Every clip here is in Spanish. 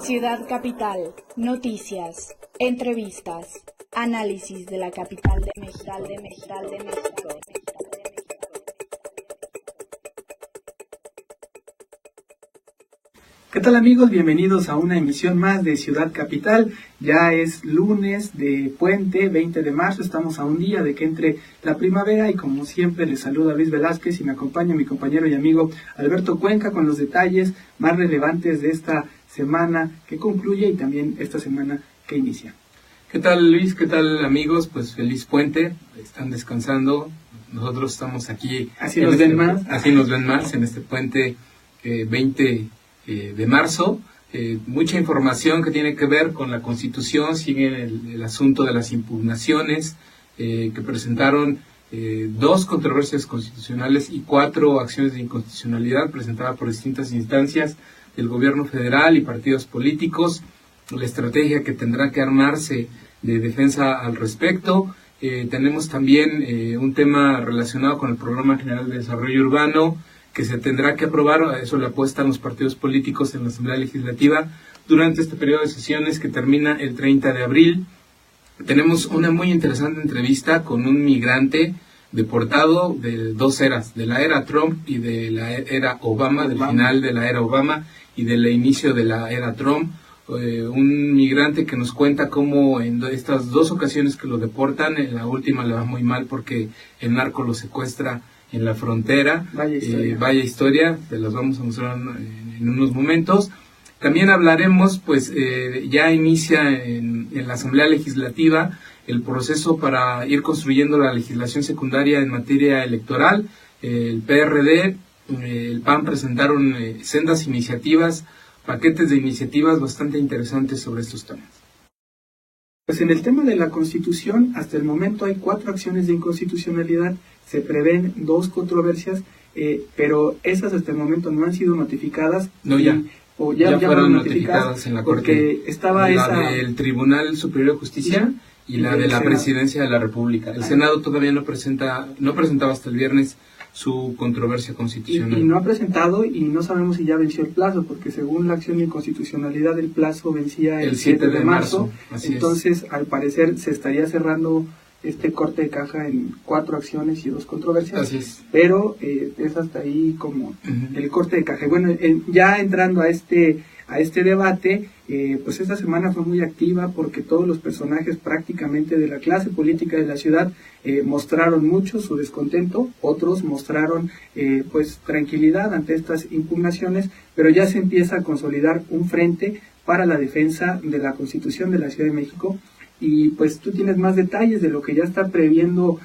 Ciudad Capital, noticias, entrevistas, análisis de la capital de México. ¿Qué tal amigos? Bienvenidos a una emisión más de Ciudad Capital. Ya es lunes de puente, 20 de marzo, estamos a un día de que entre la primavera y como siempre les saluda Luis Velázquez y me acompaña mi compañero y amigo Alberto Cuenca con los detalles más relevantes de esta semana que concluye y también esta semana que inicia. ¿Qué tal Luis? ¿Qué tal amigos? Pues feliz puente, están descansando, nosotros estamos aquí. Así nos ven más. Así nos ven más en este puente 20 de marzo. Mucha información que tiene que ver con la Constitución, sigue el asunto de las impugnaciones que presentaron 2 controversias constitucionales y 4 acciones de inconstitucionalidad presentadas por distintas instancias del gobierno federal y partidos políticos, la estrategia que tendrá que armarse de defensa al respecto. Tenemos también un tema relacionado con el Programa General de Desarrollo Urbano, que se tendrá que aprobar, a eso le apuestan los partidos políticos en la Asamblea Legislativa, durante este periodo de sesiones que termina el 30 de abril. Tenemos una muy interesante entrevista con un migrante deportado de 2 eras, de la era Trump y de la era Obama, del final de la era Obama y del inicio de la era Trump. Un migrante que nos cuenta cómo en estas 2 ocasiones que lo deportan, en la última le va muy mal porque el narco lo secuestra en la frontera. Vaya historia, te las vamos a mostrar en unos momentos. También hablaremos, pues ya inicia en la Asamblea Legislativa el proceso para ir construyendo la legislación secundaria en materia electoral. El PRD, el PAN presentaron sendas iniciativas, paquetes de iniciativas bastante interesantes sobre estos temas. Pues en el tema de la Constitución, hasta el momento hay 4 acciones de inconstitucionalidad, se prevén 2 controversias, pero esas hasta el momento no han sido notificadas. Ya fueron notificadas en la Corte, porque estaba la del Tribunal Superior de Justicia y la de la Presidencia de la República. El Senado todavía no presentaba hasta el viernes su controversia constitucional. Y no ha presentado y no sabemos si ya venció el plazo, porque según la acción de inconstitucionalidad el plazo vencía el 7 de marzo. Entonces, al parecer, se estaría cerrando este corte de caja en 4 acciones y 2 controversias. Así es. Pero es hasta ahí como el corte de caja. Bueno, ya entrando a este debate, pues esta semana fue muy activa porque todos los personajes prácticamente de la clase política de la ciudad mostraron mucho su descontento, otros mostraron pues tranquilidad ante estas impugnaciones, pero ya se empieza a consolidar un frente para la defensa de la Constitución de la Ciudad de México. Y pues tú tienes más detalles de lo que ya está previendo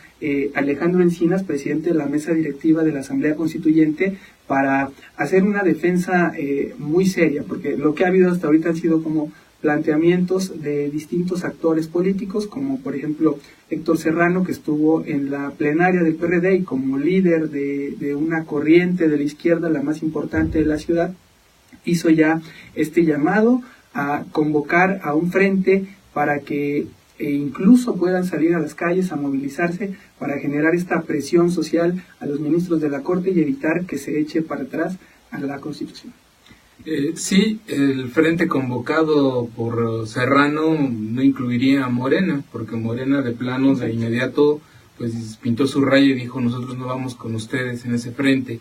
Alejandro Encinas, presidente de la mesa directiva de la Asamblea Constituyente, para hacer una defensa muy seria, porque lo que ha habido hasta ahorita han sido como planteamientos de distintos actores políticos, como por ejemplo Héctor Serrano, que estuvo en la plenaria del PRD y como líder de una corriente de la izquierda, la más importante de la ciudad, hizo ya este llamado a convocar a un frente para que incluso puedan salir a las calles a movilizarse para generar esta presión social a los ministros de la Corte y evitar que se eche para atrás a la Constitución. Sí, el frente convocado por Serrano no incluiría a Morena, porque Morena de plano de inmediato pues pintó su raya y dijo: nosotros no vamos con ustedes en ese frente.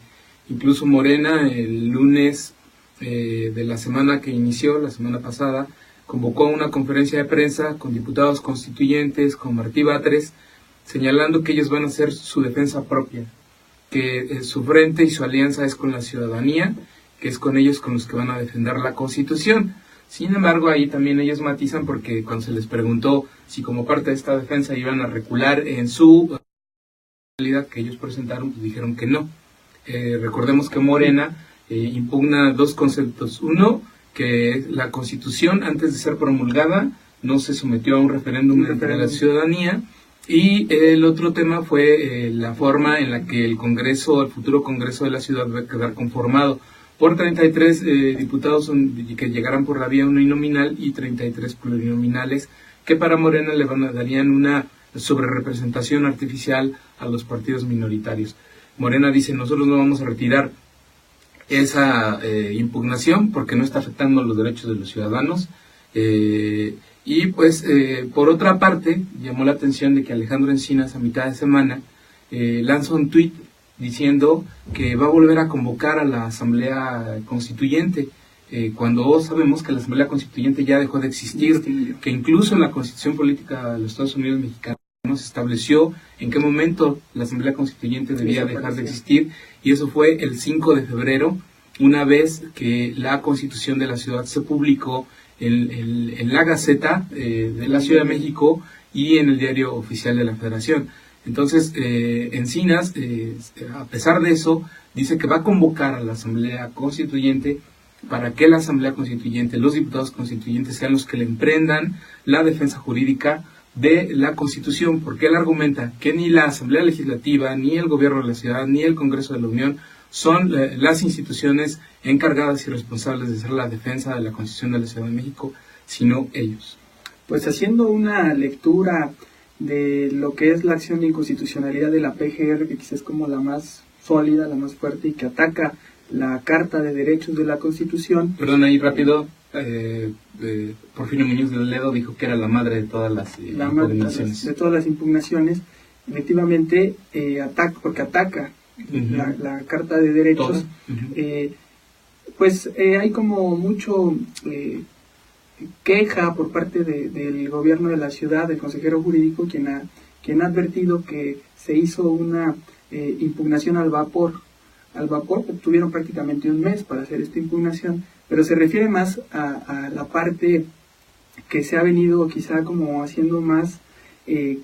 Incluso Morena el lunes de la semana que inició, la semana pasada, convocó una conferencia de prensa con diputados constituyentes, con Martí Batres, señalando que ellos van a hacer su defensa propia, que su frente y su alianza es con la ciudadanía, que es con ellos con los que van a defender la Constitución. Sin embargo, ahí también ellos matizan, porque cuando se les preguntó si como parte de esta defensa iban a recular en su realidad que ellos presentaron, pues dijeron que no. Recordemos que Morena impugna 2 conceptos. Uno, que la Constitución, antes de ser promulgada, no se sometió a un referéndum entre la ciudadanía, y el otro tema fue la forma en la que el futuro Congreso de la ciudad va a quedar conformado por 33 diputados que llegarán por la vía uninominal y 33 plurinominales, que para Morena darían una sobrerepresentación artificial a los partidos minoritarios. Morena dice: nosotros no vamos a retirar esa impugnación porque no está afectando los derechos de los ciudadanos. Y pues por otra parte llamó la atención de que Alejandro Encinas a mitad de semana lanza un tuit diciendo que va a volver a convocar a la Asamblea Constituyente, cuando sabemos que la Asamblea Constituyente ya dejó de existir, que incluso en la Constitución Política de los Estados Unidos Mexicanos se estableció en qué momento la Asamblea Constituyente debía dejar de existir, y eso fue el 5 de febrero, una vez que la Constitución de la ciudad se publicó en la Gaceta de la Ciudad de México y en el Diario Oficial de la Federación. Entonces, Encinas, a pesar de eso, dice que va a convocar a la Asamblea Constituyente para que la Asamblea Constituyente, los diputados constituyentes sean los que le emprendan la defensa jurídica de la Constitución, porque él argumenta que ni la Asamblea Legislativa, ni el Gobierno de la Ciudad, ni el Congreso de la Unión son las instituciones encargadas y responsables de hacer la defensa de la Constitución de la Ciudad de México, sino ellos. Pues haciendo una lectura de lo que es la acción de inconstitucionalidad de la PGR, que quizás es como la más sólida, la más fuerte y que ataca la Carta de Derechos de la Constitución. Perdón, ahí rápido, Porfirio Muñoz de Ledo dijo que era la madre de todas las impugnaciones. De todas las impugnaciones, efectivamente, ataca la Carta de Derechos. Pues hay como mucho queja por parte del gobierno de la ciudad, del consejero jurídico, quien ha advertido que se hizo una impugnación al vapor. Tuvieron prácticamente un mes para hacer esta impugnación, pero se refiere más a la parte que se ha venido quizá como haciendo más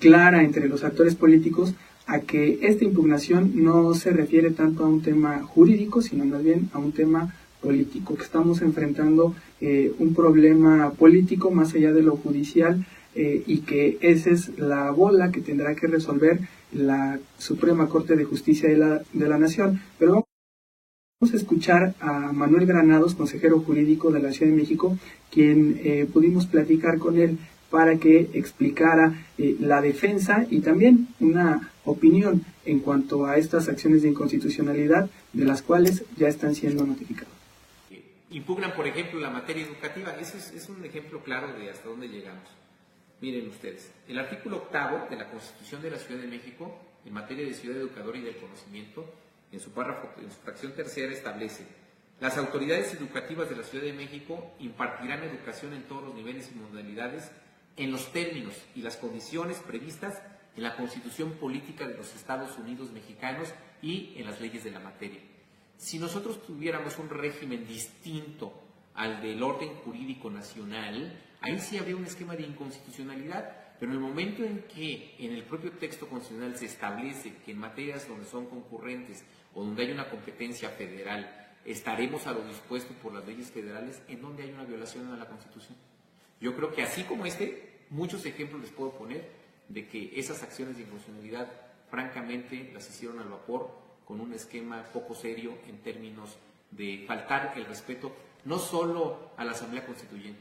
clara entre los actores políticos, a que esta impugnación no se refiere tanto a un tema jurídico, sino más bien a un tema político, que estamos enfrentando un problema político más allá de lo judicial, y que esa es la bola que tendrá que resolver la Suprema Corte de Justicia de la Nación. Pero vamos a escuchar a Manuel Granados, consejero jurídico de la Ciudad de México, quien pudimos platicar con él para que explicara la defensa y también una opinión en cuanto a estas acciones de inconstitucionalidad, de las cuales ya están siendo notificados. Impugnan, por ejemplo, la materia educativa. Ese es un ejemplo claro de hasta dónde llegamos. Miren ustedes, el artículo 8º de la Constitución de la Ciudad de México, en materia de ciudad educadora y del conocimiento, en su fracción tercera establece: las autoridades educativas de la Ciudad de México impartirán educación en todos los niveles y modalidades en los términos y las condiciones previstas en la Constitución Política de los Estados Unidos Mexicanos y en las leyes de la materia. Si nosotros tuviéramos un régimen distinto al del orden jurídico nacional, ahí sí habría un esquema de inconstitucionalidad, pero en el momento en que en el propio texto constitucional se establece que en materias donde son concurrentes o donde hay una competencia federal estaremos a lo dispuesto por las leyes federales, ¿en donde hay una violación a la Constitución? Yo creo que así como muchos ejemplos les puedo poner de que esas acciones de inconstitucionalidad francamente las hicieron al vapor, con un esquema poco serio en términos de faltar el respeto no solo a la Asamblea Constituyente,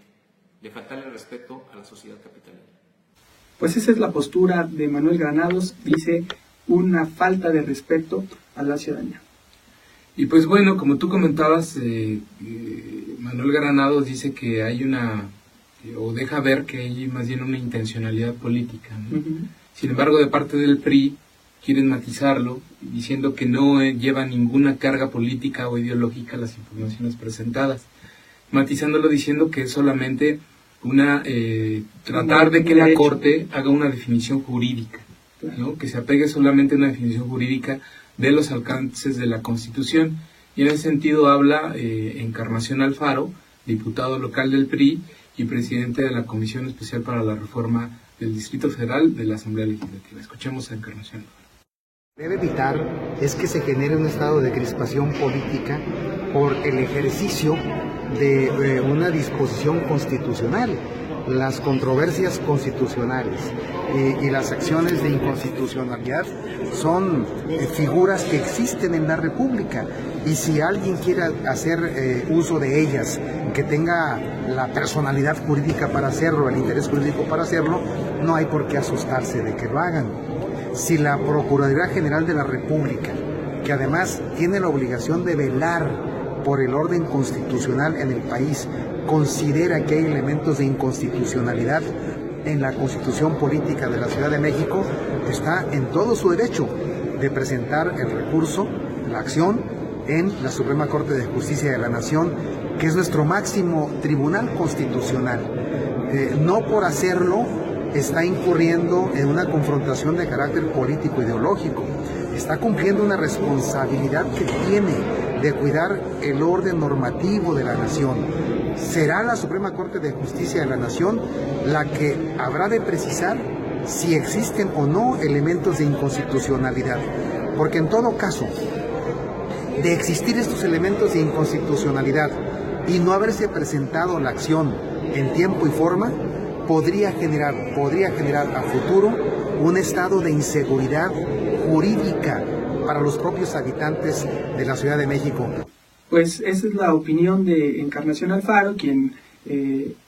de faltar el respeto a la sociedad capitalina. Pues esa es la postura de Manuel Granados, dice una falta de respeto a la ciudadanía. Y pues bueno, como tú comentabas, Manuel Granados dice que hay o deja ver que hay más bien una intencionalidad política, ¿no? Sin embargo, de parte del PRI quieren matizarlo, diciendo que no lleva ninguna carga política o ideológica las impugnaciones presentadas, matizándolo diciendo que es solamente tratar de que la Corte haga una definición jurídica, ¿no? Que se apegue solamente a una definición jurídica de los alcances de la Constitución. Y en ese sentido habla Encarnación Alfaro, diputado local del PRI y presidente de la Comisión Especial para la Reforma del Distrito Federal de la Asamblea Legislativa. Escuchemos a Encarnación Alfaro. Debe evitar es que se genere un estado de crispación política por el ejercicio de una disposición constitucional. Las controversias constitucionales y las acciones de inconstitucionalidad son figuras que existen en la República, y si alguien quiere hacer uso de ellas, que tenga la personalidad jurídica para hacerlo, el interés jurídico para hacerlo, no hay por qué asustarse de que lo hagan. Si la Procuraduría General de la República, que además tiene la obligación de velar por el orden constitucional en el país considera que hay elementos de inconstitucionalidad en la Constitución Política de la Ciudad de México, está en todo su derecho de presentar el recurso, la acción, en la Suprema Corte de Justicia de la Nación, que es nuestro máximo tribunal constitucional. No por hacerlo está incurriendo en una confrontación de carácter político-ideológico, está cumpliendo una responsabilidad que tiene de cuidar el orden normativo de la nación. Será la Suprema Corte de Justicia de la Nación la que habrá de precisar si existen o no elementos de inconstitucionalidad, porque en todo caso, de existir estos elementos de inconstitucionalidad y no haberse presentado la acción en tiempo y forma, podría generar a futuro un estado de inseguridad jurídica para los propios habitantes de la Ciudad de México. Pues esa es la opinión de Encarnación Alfaro, quien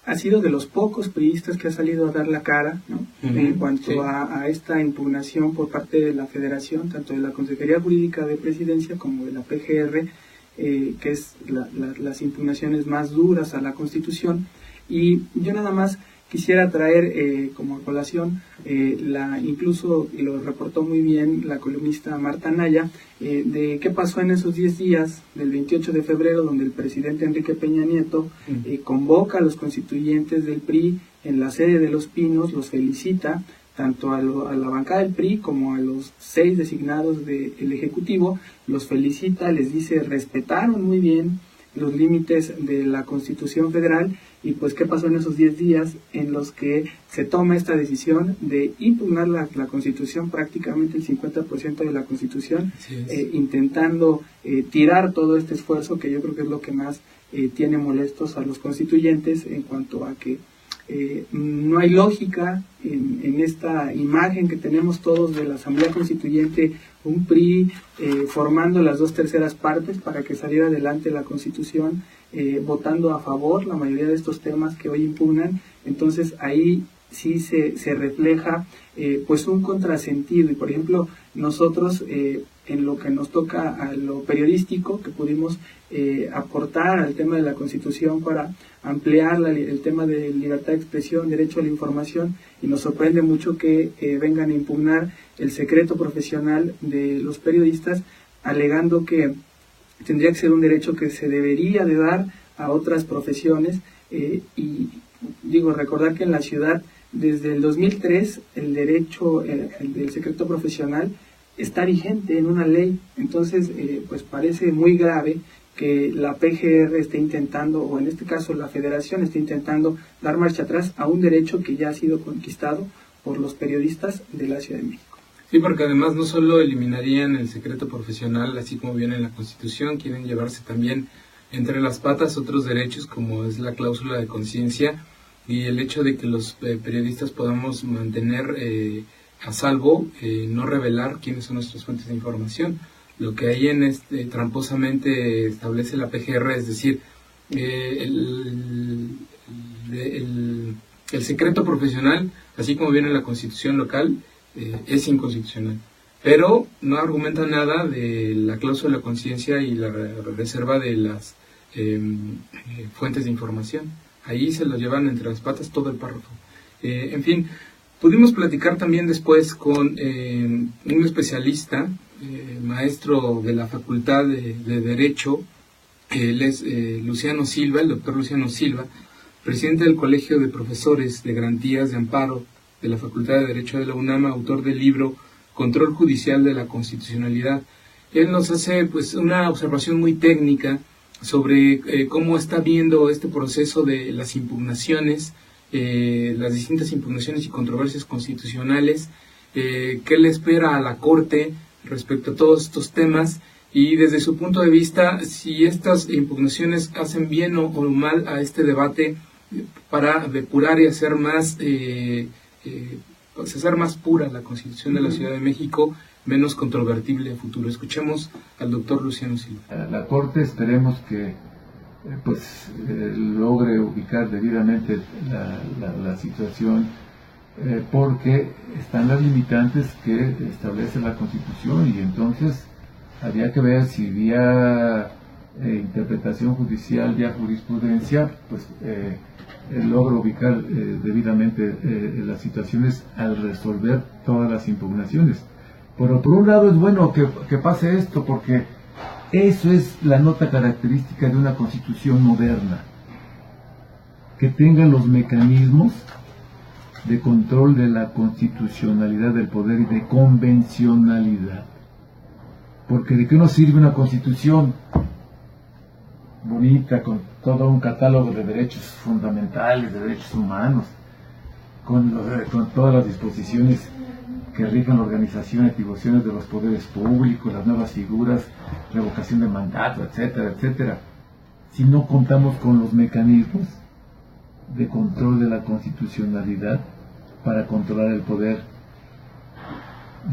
ha sido de los pocos priistas que ha salido a dar la cara, ¿no? En cuanto a esta impugnación por parte de la Federación, tanto de la Consejería Jurídica de Presidencia como de la PGR, que es las impugnaciones más duras a la Constitución. Y yo nada más quisiera traer como colación, incluso lo reportó muy bien la columnista Marta Naya, de qué pasó en esos 10 días del 28 de febrero, donde el presidente Enrique Peña Nieto convoca a los constituyentes del PRI en la sede de Los Pinos, los felicita, tanto a la bancada del PRI como a los 6 designados del Ejecutivo, los felicita, les dice respetaron muy bien los límites de la Constitución Federal. Y pues qué pasó en esos 10 días en los que se toma esta decisión de impugnar la Constitución, prácticamente el 50% de la Constitución, intentando tirar todo este esfuerzo, que yo creo que es lo que más tiene molestos a los constituyentes, en cuanto a que no hay lógica en esta imagen que tenemos todos de la Asamblea Constituyente, un PRI formando las 2/3 partes para que saliera adelante la Constitución, votando a favor la mayoría de estos temas que hoy impugnan. Entonces ahí sí se refleja pues un contrasentido. Y por ejemplo, nosotros en lo que nos toca a lo periodístico, que pudimos aportar al tema de la Constitución para ampliar el tema de libertad de expresión, derecho a la información, y nos sorprende mucho que vengan a impugnar el secreto profesional de los periodistas, alegando que tendría que ser un derecho que se debería de dar a otras profesiones. Y digo, recordar que en la ciudad, desde el 2003, el derecho del secreto profesional está vigente en una ley. Entonces, pues parece muy grave que la PGR esté intentando, o en este caso la Federación esté intentando dar marcha atrás a un derecho que ya ha sido conquistado por los periodistas de la Ciudad de México. Sí, porque además no solo eliminarían el secreto profesional, así como viene en la Constitución, quieren llevarse también entre las patas otros derechos, como es la cláusula de conciencia y el hecho de que los periodistas podamos mantener a salvo, no revelar quiénes son nuestras fuentes de información. Lo que ahí tramposamente establece la PGR, es decir, el secreto profesional, así como viene en la Constitución local, es inconstitucional, pero no argumenta nada de la cláusula de conciencia y la reserva de las fuentes de información. Ahí se lo llevan entre las patas todo el párrafo. En fin, pudimos platicar también después con un especialista, maestro de la Facultad de Derecho, él es Luciano Silva, el doctor Luciano Silva, presidente del Colegio de Profesores de Garantías de Amparo de la Facultad de Derecho de la UNAM, autor del libro Control Judicial de la Constitucionalidad. Él nos hace pues una observación muy técnica sobre cómo está viendo este proceso de las impugnaciones, las distintas impugnaciones y controversias constitucionales, qué le espera a la Corte respecto a todos estos temas, y desde su punto de vista, si estas impugnaciones hacen bien o mal a este debate para depurar y hacer más hacer más pura la Constitución de la Ciudad de México, menos controvertible a futuro. Escuchemos al doctor Luciano Silva. La Corte esperemos que logre ubicar debidamente la situación, porque están las limitantes que establece la Constitución, y entonces habría que ver si vía interpretación judicial, ya jurisprudencia, pues logra ubicar debidamente las situaciones al resolver todas las impugnaciones. Pero por un lado es bueno que pase esto, porque eso es la nota característica de una constitución moderna, que tenga los mecanismos de control de la constitucionalidad del poder y de convencionalidad. Porque ¿de qué nos sirve una constitución bonita, con todo un catálogo de derechos fundamentales, de derechos humanos, con todas las disposiciones que rigen la organización y atribuciones de los poderes públicos, las nuevas figuras, revocación de mandato, etcétera, etcétera, si no contamos con los mecanismos de control de la constitucionalidad para controlar el poder,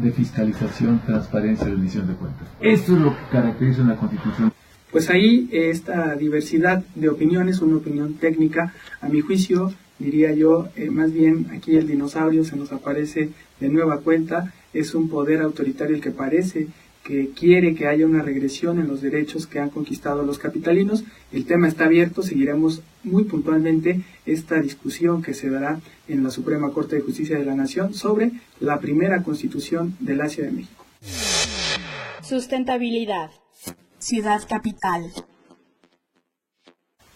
de fiscalización, transparencia y rendición de cuentas? Eso es lo que caracteriza una constitución. Pues ahí esta diversidad de opiniones, una opinión técnica, a mi juicio, diría yo, más bien aquí el dinosaurio se nos aparece de nueva cuenta, es un poder autoritario el que parece que quiere que haya una regresión en los derechos que han conquistado los capitalinos. El tema está abierto, seguiremos muy puntualmente esta discusión que se dará en la Suprema Corte de Justicia de la Nación sobre la primera constitución de la Ciudad de México. Sustentabilidad. Ciudad capital.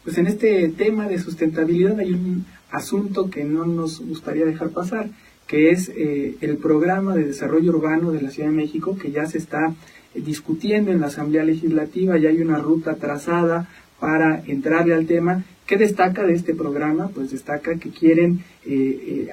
Pues en este tema de sustentabilidad hay un asunto que no nos gustaría dejar pasar, que es el programa de desarrollo urbano de la Ciudad de México, que ya se está discutiendo en la Asamblea Legislativa, ya hay una ruta trazada para entrarle al tema. ¿Qué destaca de este programa? Pues destaca que quieren,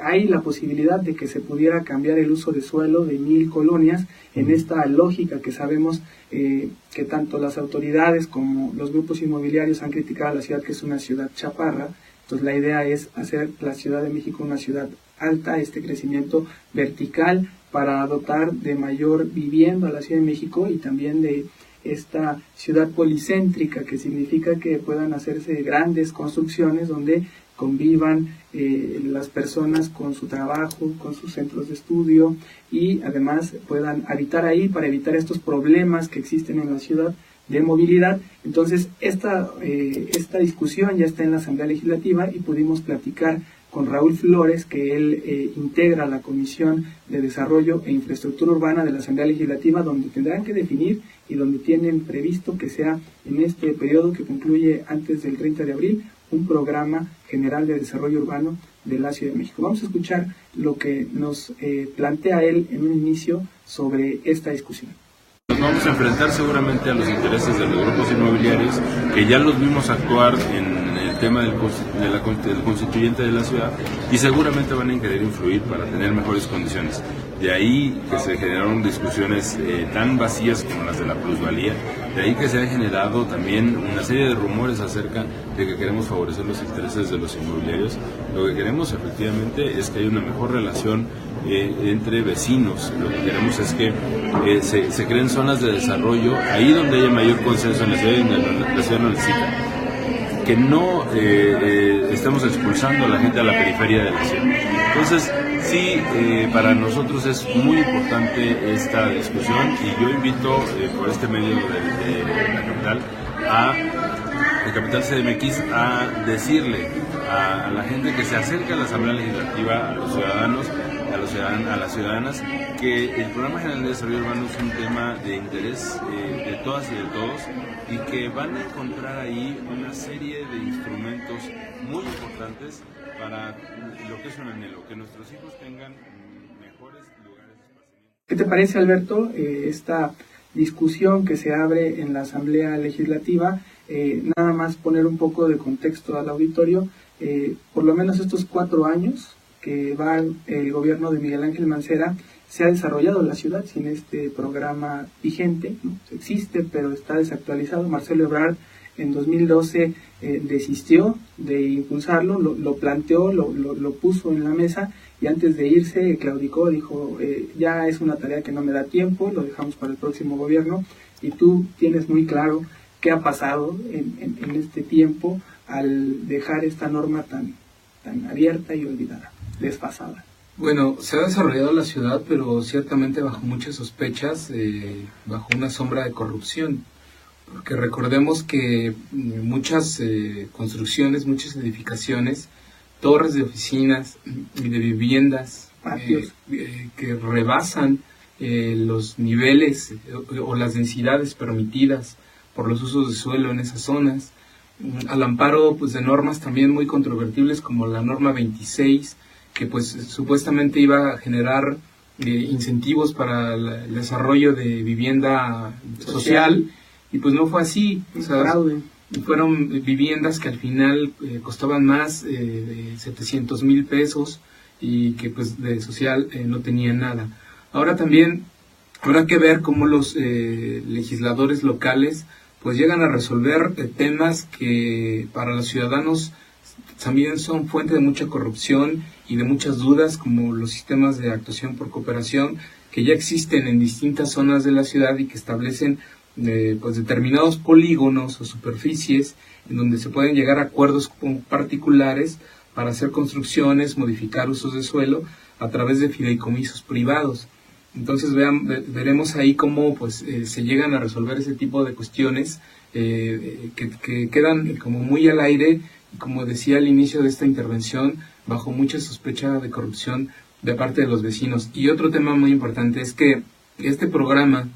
hay la posibilidad de que se pudiera cambiar el uso de suelo de 1000 colonias en esta lógica que sabemos que tanto las autoridades como los grupos inmobiliarios han criticado a la ciudad, que es una ciudad chaparra. Entonces la idea es hacer la Ciudad de México una ciudad alta, este crecimiento vertical para dotar de mayor vivienda a la Ciudad de México y también de esta ciudad policéntrica, que significa que puedan hacerse grandes construcciones donde convivan las personas con su trabajo, con sus centros de estudio y además puedan habitar ahí para evitar estos problemas que existen en la ciudad de movilidad. Entonces esta discusión ya está en la Asamblea Legislativa y pudimos platicar con Raúl Flores, que él integra la Comisión de Desarrollo e Infraestructura Urbana de la Asamblea Legislativa, donde tendrán que definir y donde tienen previsto que sea en este periodo que concluye antes del 30 de abril un programa general de desarrollo urbano de la Ciudad de México. Vamos a escuchar lo que nos plantea él en un inicio sobre esta discusión. Nos vamos a enfrentar seguramente a los intereses de los grupos inmobiliarios, que ya los vimos actuar en el tema del constituyente de la ciudad, y seguramente van a querer influir para tener mejores condiciones. De ahí que se generaron discusiones tan vacías como las de la plusvalía, de ahí que se ha generado también una serie de rumores acerca de que queremos favorecer los intereses de los inmobiliarios. Lo que queremos efectivamente es que haya una mejor relación entre vecinos. Lo que queremos es que se creen zonas de desarrollo ahí donde haya mayor consenso en la ciudad y donde la ciudad lo necesita. Que no estemos expulsando a la gente a la periferia de la ciudad. Entonces, sí, para nosotros es muy importante esta discusión y yo invito por este medio de la capital, de Capital CDMX, a decirle a la gente que se acerca a la Asamblea Legislativa, a los ciudadanos, a las ciudadanas, que el Programa General de Desarrollo Urbano es un tema de interés de todas y de todos, y que van a encontrar ahí una serie de instrumentos muy importantes para lo que es un anhelo, que nuestros hijos tengan mejores lugares de esparcimiento. ¿Qué te parece, Alberto, esta discusión que se abre en la Asamblea Legislativa? Nada más poner un poco de contexto al auditorio. Por lo menos estos 4 años que va el gobierno de Miguel Ángel Mancera, se ha desarrollado la ciudad sin este programa vigente, ¿no? Existe, pero está desactualizado. Marcelo Ebrard en 2012 desistió de impulsarlo, lo planteó, lo puso en la mesa, y antes de irse claudicó, dijo, ya es una tarea que no me da tiempo, lo dejamos para el próximo gobierno. Y tú tienes muy claro qué ha pasado en este tiempo al dejar esta norma tan abierta y olvidada, desfasada. Bueno, se ha desarrollado la ciudad, pero ciertamente bajo muchas sospechas, bajo una sombra de corrupción, porque recordemos que muchas construcciones, muchas edificaciones, torres de oficinas y de viviendas que rebasan los niveles o las densidades permitidas por los usos de suelo en esas zonas, al amparo pues de normas también muy controvertibles como la norma 26, que pues supuestamente iba a generar incentivos para el desarrollo de vivienda social, y pues no fue así. O sea, fueron viviendas que al final costaban más de 700,000 pesos y que pues de social no tenían nada. Ahora también habrá que ver cómo los legisladores locales pues llegan a resolver temas que para los ciudadanos también son fuente de mucha corrupción y de muchas dudas, como los sistemas de actuación por cooperación que ya existen en distintas zonas de la ciudad y que establecen pues determinados polígonos o superficies en donde se pueden llegar a acuerdos con particulares para hacer construcciones, modificar usos de suelo a través de fideicomisos privados. Entonces veremos ahí cómo pues se llegan a resolver ese tipo de cuestiones que quedan como muy al aire, y como decía al inicio de esta intervención, bajo mucha sospecha de corrupción de parte de los vecinos. Y otro tema muy importante es que este programa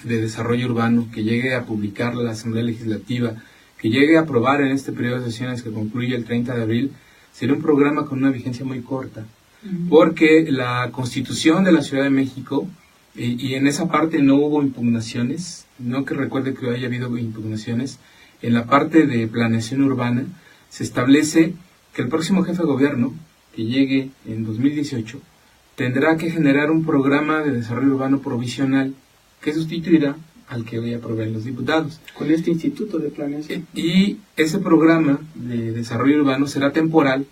de desarrollo urbano que llegue a publicar la Asamblea Legislativa, que llegue a aprobar en este periodo de sesiones que concluye el 30 de abril, será un programa con una vigencia muy corta, porque la Constitución de la Ciudad de México, y en esa parte no hubo impugnaciones, no que recuerde que haya habido impugnaciones, en la parte de planeación urbana se establece que el próximo jefe de gobierno, que llegue en 2018, tendrá que generar un programa de desarrollo urbano provisional que sustituirá al que hoy aprueben los diputados. Con este Instituto de Planeación. Y ese programa de desarrollo urbano será temporal,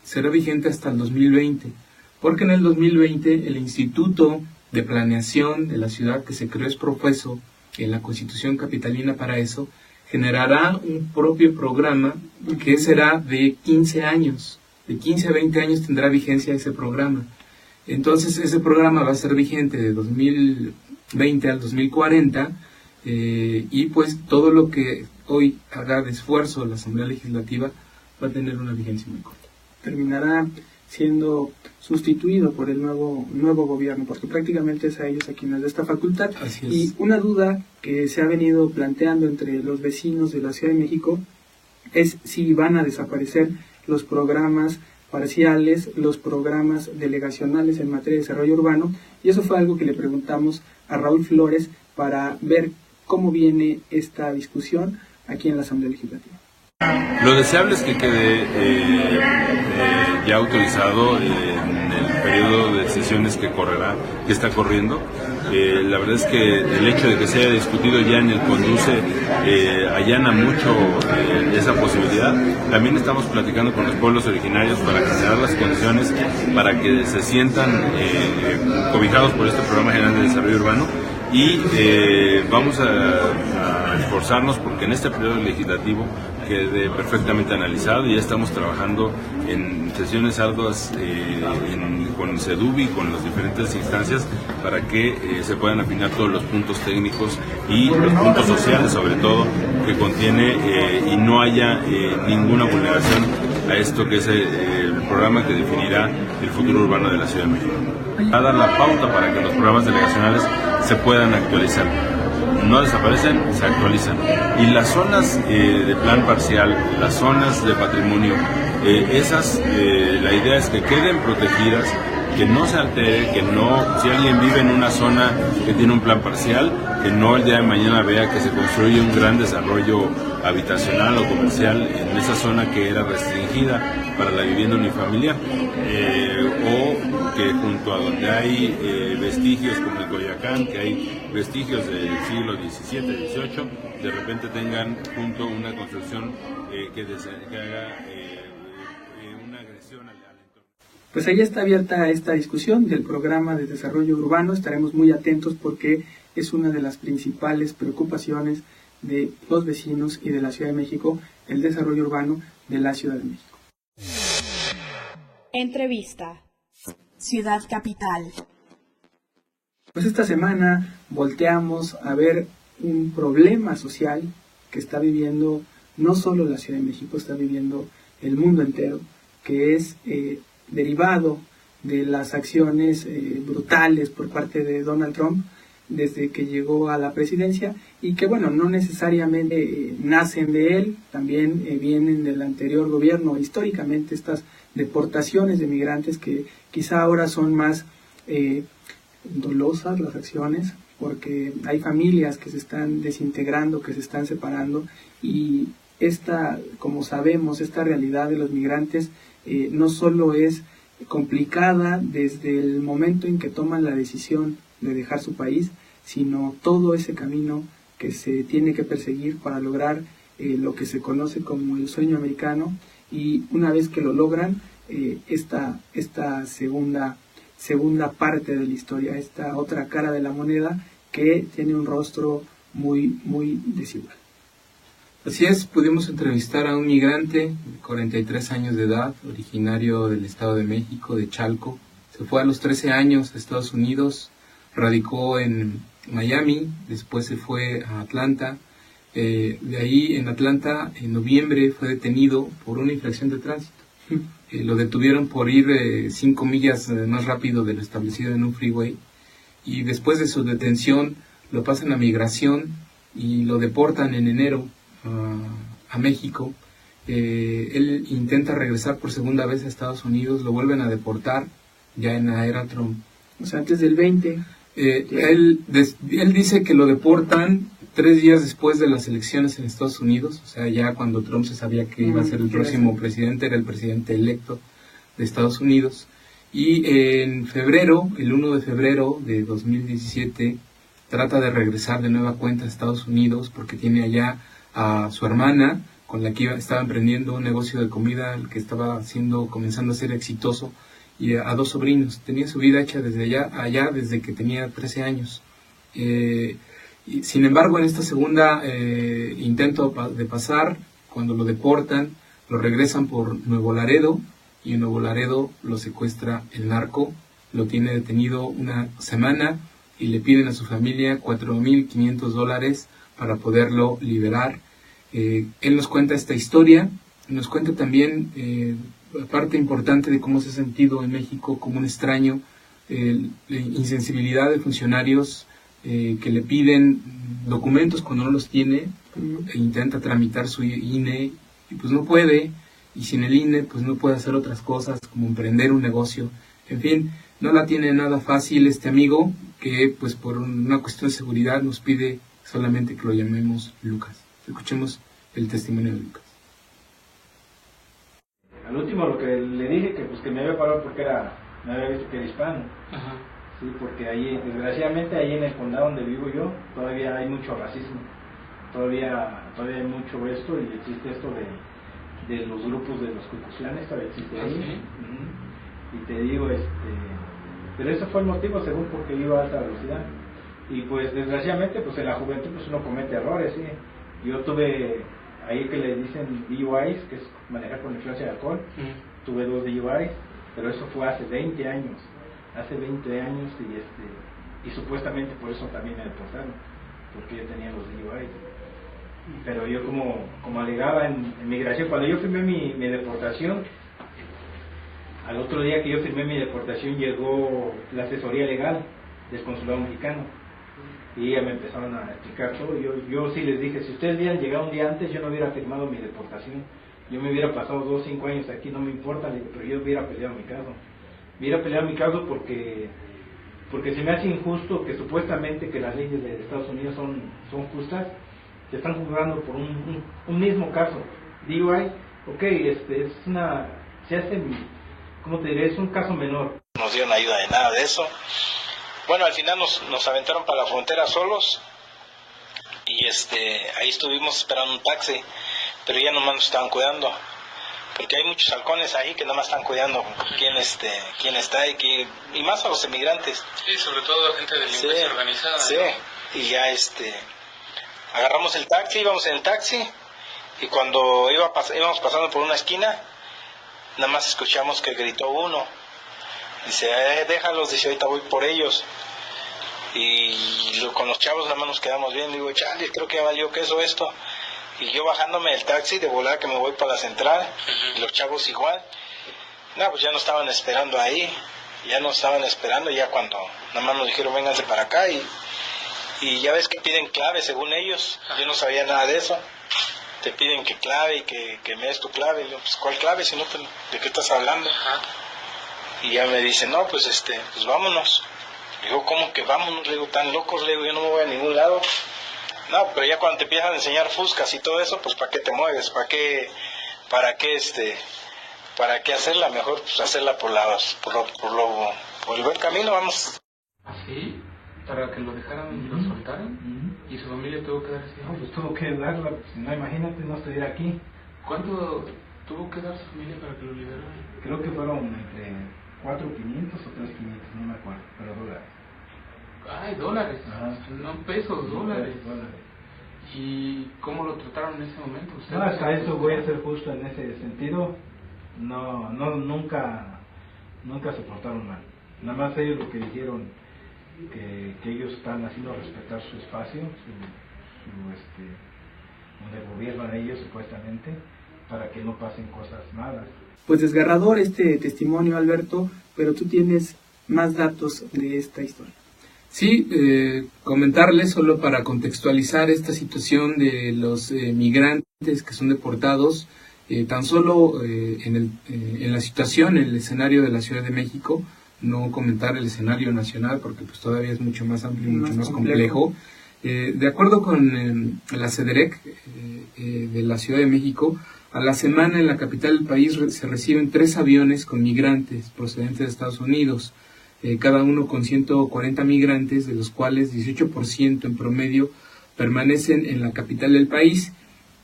será vigente hasta el 2020, porque en el 2020 el Instituto de Planeación de la ciudad que se creó es profeso en la Constitución capitalina para eso, generará un propio programa que será de 15 años. De 15 a 20 años tendrá vigencia ese programa. Entonces ese programa va a ser vigente de 2020 al 2040 y pues todo lo que hoy haga de esfuerzo la Asamblea Legislativa va a tener una vigencia muy corta. Terminará siendo sustituido por el nuevo gobierno, porque prácticamente es a ellos a quienes da esta facultad. Así es. Y una duda que se ha venido planteando entre los vecinos de la Ciudad de México es si van a desaparecer los programas parciales, los programas delegacionales en materia de desarrollo urbano, y eso fue algo que le preguntamos a Raúl Flores para ver cómo viene esta discusión aquí en la Asamblea Legislativa. Lo deseable es que quede ya autorizado en el periodo de sesiones que está corriendo. La verdad es que el hecho de que se haya discutido ya en el Conduce allana mucho esa posibilidad. También estamos platicando con los pueblos originarios para generar las condiciones para que se sientan cobijados por este Programa General de Desarrollo Urbano. Y vamos a esforzarnos porque en este periodo legislativo quede perfectamente analizado, y ya estamos trabajando en sesiones arduas con CEDUBI, con las diferentes instancias, para que se puedan afinar todos los puntos técnicos y los puntos sociales, sobre todo, que contiene y no haya ninguna vulneración a esto que es el programa que definirá el futuro urbano de la Ciudad de México. Va a dar la pauta para que los programas delegacionales se puedan actualizar. No desaparecen, se actualizan. Y las zonas de plan parcial, las zonas de patrimonio, la idea es que queden protegidas, que no se altere, que no, si alguien vive en una zona que tiene un plan parcial, que no el día de mañana vea que se construye un gran desarrollo habitacional o comercial en esa zona que era restringida para la vivienda unifamiliar, o que junto a donde hay vestigios como en Coyoacán, que hay vestigios del siglo XVII, XVIII, de repente tengan junto una construcción que haga una agresión al entorno. Pues ahí está abierta esta discusión del programa de desarrollo urbano. Estaremos muy atentos porque es una de las principales preocupaciones de los vecinos y de la Ciudad de México, el desarrollo urbano de la Ciudad de México. Entrevista. Ciudad Capital. Pues esta semana volteamos a ver un problema social que está viviendo no solo la Ciudad de México, está viviendo el mundo entero, que es derivado de las acciones brutales por parte de Donald Trump desde que llegó a la presidencia, y que bueno, no necesariamente nacen de él, también vienen del anterior gobierno. Históricamente estas deportaciones de migrantes, que quizá ahora son más dolosas las acciones, porque hay familias que se están desintegrando, que se están separando, y como sabemos, esta realidad de los migrantes no solo es complicada desde el momento en que toman la decisión de dejar su país, sino todo ese camino que se tiene que perseguir para lograr lo que se conoce como el sueño americano, y una vez que lo logran, esta segunda parte de la historia, esta otra cara de la moneda que tiene un rostro muy, muy desigual. Así es, pudimos entrevistar a un migrante de 43 años de edad, originario del Estado de México, de Chalco. Se fue a los 13 años a Estados Unidos, radicó en Miami, después se fue a Atlanta. De ahí en Atlanta, en noviembre, fue detenido por una infracción de tránsito. Lo detuvieron por ir 5 millas más rápido de lo establecido en un freeway, y después de su detención lo pasan a migración y lo deportan en enero a México. Él intenta regresar por segunda vez a Estados Unidos, lo vuelven a deportar ya en la era Trump. O sea, antes del 20. Él dice que lo deportan 3 días después de las elecciones en Estados Unidos, o sea, ya cuando Trump se sabía que iba a ser el próximo presidente, era el presidente electo de Estados Unidos. Y en febrero, el 1 de febrero de 2017, trata de regresar de nueva cuenta a Estados Unidos porque tiene allá a su hermana, con la que estaba emprendiendo un negocio de comida que estaba comenzando a ser exitoso, y a 2 sobrinos. Tenía su vida hecha desde allá desde que tenía 13 años. Sin embargo, en esta segunda intento de pasar, cuando lo deportan, lo regresan por Nuevo Laredo, y en Nuevo Laredo lo secuestra el narco, lo tiene detenido una semana y le piden a su familia $4,500 para poderlo liberar. Él nos cuenta esta historia, nos cuenta también parte importante de cómo se ha sentido en México como un extraño, la insensibilidad de funcionarios que le piden documentos cuando no los tiene, e intenta tramitar su INE y pues no puede, y sin el INE pues no puede hacer otras cosas como emprender un negocio. En fin, no la tiene nada fácil este amigo, que pues por una cuestión de seguridad nos pide solamente que lo llamemos Lucas. Escuchemos el testimonio de Lucas. Al último lo que le dije que me había parado porque me había visto que era hispano. Ajá. Sí, porque ahí, desgraciadamente, ahí en el condado donde vivo yo, todavía hay mucho racismo. Todavía hay mucho esto, y existe esto de los grupos de los cucucianes, todavía existe ahí. ¿Sí? Y te digo, pero ese fue el motivo según porque iba a alta velocidad. Y pues desgraciadamente, pues en la juventud pues uno comete errores, ¿sí? Yo tuve ahí que le dicen DUIs, que es manejar con influencia de alcohol. Tuve 2 DUIs, pero eso fue hace 20 años. Hace 20 años, y supuestamente por eso también me deportaron, porque yo tenía los DUIs. Pero yo como alegaba en migración, cuando yo firmé mi deportación, al otro día que yo firmé mi deportación llegó la asesoría legal del consulado mexicano, y ya me empezaron a explicar todo. Yo sí les dije, si ustedes hubieran llegado un día antes, yo no hubiera firmado mi deportación, yo me hubiera pasado 2 o 5 años aquí, no me importa, pero yo hubiera peleado mi caso. Hubiera peleado mi caso porque se me hace injusto que supuestamente que las leyes de Estados Unidos son justas, se están juzgando por un mismo caso. DUI, ok, se hace, ¿cómo te diré? Es un caso menor. No nos dieron ayuda de nada de eso. Bueno, al final nos aventaron para la frontera solos, y ahí estuvimos esperando un taxi, pero ya nomás nos estaban cuidando, porque hay muchos halcones ahí que nomás están cuidando quién está y más a los emigrantes. Sí, sobre todo gente de delincuencia organizada. Sí, ¿no? Y ya agarramos el taxi, íbamos en el taxi, y cuando íbamos pasando por una esquina, nada más escuchamos que gritó uno. Dice, déjalos, dice, ahorita voy por ellos. Y con los chavos nada más nos quedamos viendo, digo, chale, creo que ya valió queso esto. Y yo bajándome del taxi, de volada que me voy para la central, y los chavos igual. No, pues ya no estaban esperando ahí, ya cuando nada más nos dijeron, vénganse para acá, y ya ves que piden clave según ellos. Yo no sabía nada de eso. Te piden que clave y que me des tu clave. Y yo, pues, ¿cuál clave? Si no, ¿de qué estás hablando? Y ya me dicen, no, pues pues vámonos. Digo, ¿cómo que vámonos? Le digo, tan locos, le digo, yo no me voy a ningún lado. No, pero ya cuando te empiezan a enseñar fuscas y todo eso, pues ¿para qué te mueves? ¿Para qué hacerla? Mejor pues hacerla por el buen camino, vamos. ¿Así? ¿Para que lo dejaran y lo soltaran? ¿Y su familia tuvo que dar así? No, pues tuvo que darla, pues, no, imagínate, no estuviera aquí. ¿Cuánto tuvo que dar su familia para que lo liberaran? Creo que fueron entre 4.500 o 3.500, no me acuerdo, pero dólares. Ay, dólares, no pesos, dólares. Dólares. ¿Y cómo lo trataron en ese momento? No, hasta eso voy a ser justo en ese sentido. Nunca se portaron mal. Nada más ellos lo que dijeron, que ellos están haciendo respetar su espacio, donde gobiernan ellos supuestamente, para que no pasen cosas malas. Pues desgarrador este testimonio, Alberto, pero tú tienes más datos de esta historia. Sí, comentarles solo para contextualizar esta situación de los migrantes que son deportados, tan solo en la situación, en el escenario de la Ciudad de México, no comentar el escenario nacional porque pues todavía es mucho más amplio y mucho más complejo. De acuerdo con la CEDEREC de la Ciudad de México, a la semana en la capital del país se reciben 3 aviones con migrantes procedentes de Estados Unidos, cada uno con 140 migrantes, de los cuales 18% en promedio permanecen en la capital del país.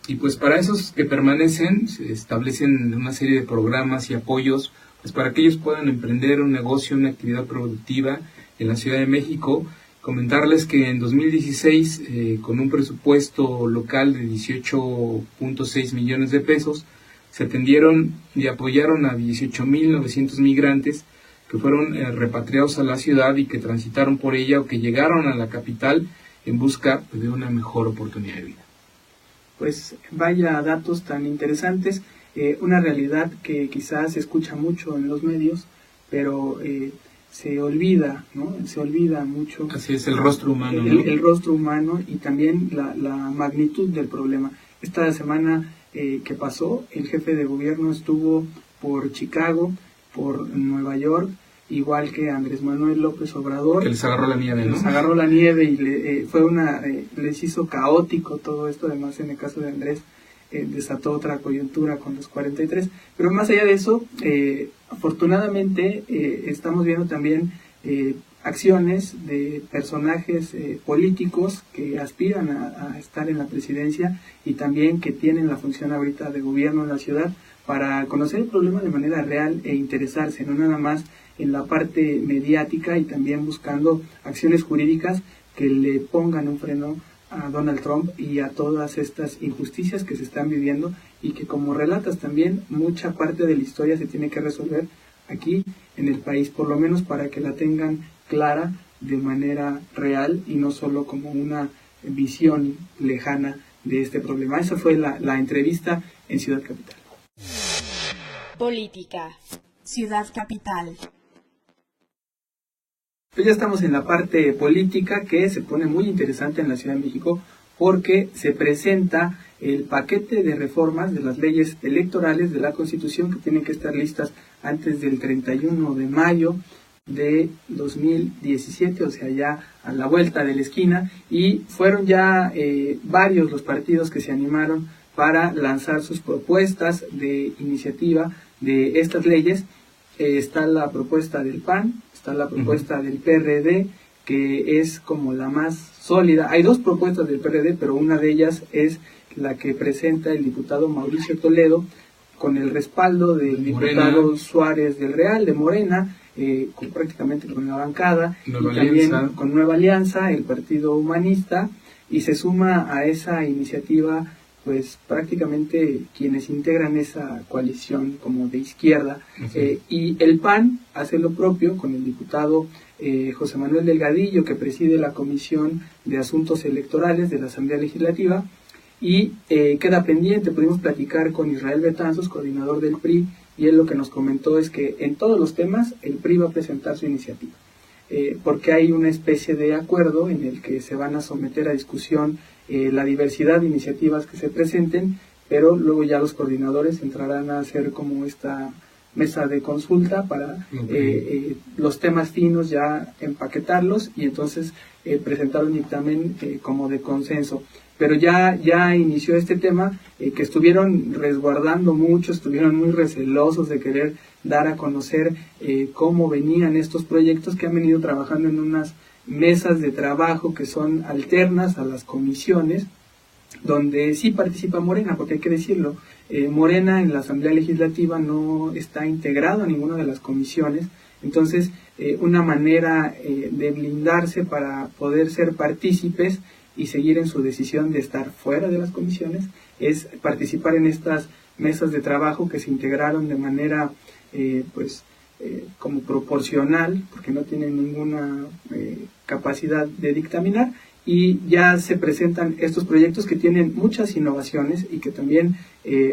Y pues para esos que permanecen se establecen una serie de programas y apoyos pues para que ellos puedan emprender un negocio, una actividad productiva en la Ciudad de México. Comentarles que en 2016, con un presupuesto local de 18.6 millones de pesos, se atendieron y apoyaron a 18.900 migrantes que fueron repatriados a la ciudad y que transitaron por ella o que llegaron a la capital en busca de una mejor oportunidad de vida. Pues vaya datos tan interesantes, una realidad que quizás se escucha mucho en los medios, pero se olvida, ¿no? Se olvida mucho. Así es, el rostro humano. El rostro humano y también la magnitud del problema. Esta semana que pasó, el jefe de gobierno estuvo por Chicago, por Nueva York, igual que Andrés Manuel López Obrador. Que les agarró la nieve, ¿no? Les agarró la nieve y les hizo caótico todo esto. Además, en el caso de Andrés, desató otra coyuntura con los 43. Pero más allá de eso, afortunadamente estamos viendo también acciones de personajes políticos que aspiran a estar en la presidencia y también que tienen la función ahorita de gobierno en la ciudad para conocer el problema de manera real e interesarse, no nada más en la parte mediática, y también buscando acciones jurídicas que le pongan un freno a Donald Trump y a todas estas injusticias que se están viviendo y que, como relatas también, mucha parte de la historia se tiene que resolver aquí en el país, por lo menos para que la tengan clara de manera real y no solo como una visión lejana de este problema. Esa fue la entrevista en Ciudad Capital. Política. Ciudad Capital. Pues ya estamos en la parte política, que se pone muy interesante en la Ciudad de México porque se presenta el paquete de reformas de las leyes electorales de la Constitución que tienen que estar listas antes del 31 de mayo de 2017, o sea, ya a la vuelta de la esquina, y fueron ya varios los partidos que se animaron para lanzar sus propuestas de iniciativa de estas leyes. Está la propuesta del PAN, está la propuesta del PRD, que es como la más sólida. Hay 2 propuestas del PRD, pero una de ellas es la que presenta el diputado Mauricio Toledo, con el respaldo del diputado Suárez del Real, de Morena, prácticamente con la bancada, y también con Nueva Alianza, el Partido Humanista, y se suma a esa iniciativa pues prácticamente quienes integran esa coalición como de izquierda, y el PAN hace lo propio con el diputado José Manuel Delgadillo, que preside la Comisión de Asuntos Electorales de la Asamblea Legislativa, y queda pendiente. Pudimos platicar con Israel Betanzos, coordinador del PRI, y él lo que nos comentó es que en todos los temas el PRI va a presentar su iniciativa, porque hay una especie de acuerdo en el que se van a someter a discusión la diversidad de iniciativas que se presenten, pero luego ya los coordinadores entrarán a hacer como esta mesa de consulta para los temas finos ya empaquetarlos y entonces presentar un dictamen como de consenso. Pero ya inició este tema que estuvieron resguardando mucho, estuvieron muy recelosos de querer dar a conocer cómo venían estos proyectos, que han venido trabajando en unas mesas de trabajo que son alternas a las comisiones, donde sí participa Morena, porque hay que decirlo, Morena en la Asamblea Legislativa no está integrado a ninguna de las comisiones. Entonces una manera de blindarse para poder ser partícipes y seguir en su decisión de estar fuera de las comisiones es participar en estas mesas de trabajo que se integraron de manera como proporcional, porque no tienen ninguna capacidad de dictaminar, y ya se presentan estos proyectos que tienen muchas innovaciones y que también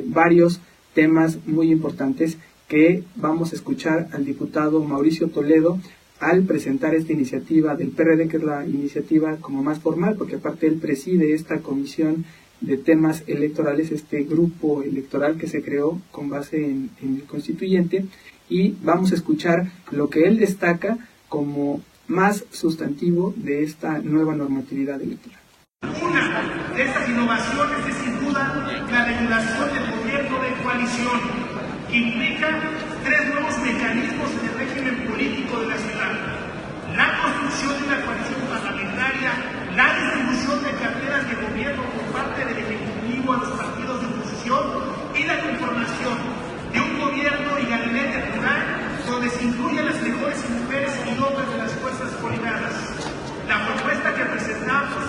varios temas muy importantes que vamos a escuchar al diputado Mauricio Toledo al presentar esta iniciativa del PRD, que es la iniciativa como más formal, porque aparte él preside esta comisión de temas electorales, este grupo electoral que se creó con base en el constituyente, y vamos a escuchar lo que él destaca como más sustantivo de esta nueva normatividad electoral. Una de estas innovaciones es sin duda la regulación del gobierno de coalición, que implica 3 nuevos mecanismos en el régimen político de la ciudad: la construcción de una coalición parlamentaria, la distribución de carteras de gobierno por parte del Ejecutivo a los partidos de oposición y la conformación de un gobierno y gabinete plural donde se incluyan las mejores mujeres y hombres de las fuerzas políticas. La propuesta que presentamos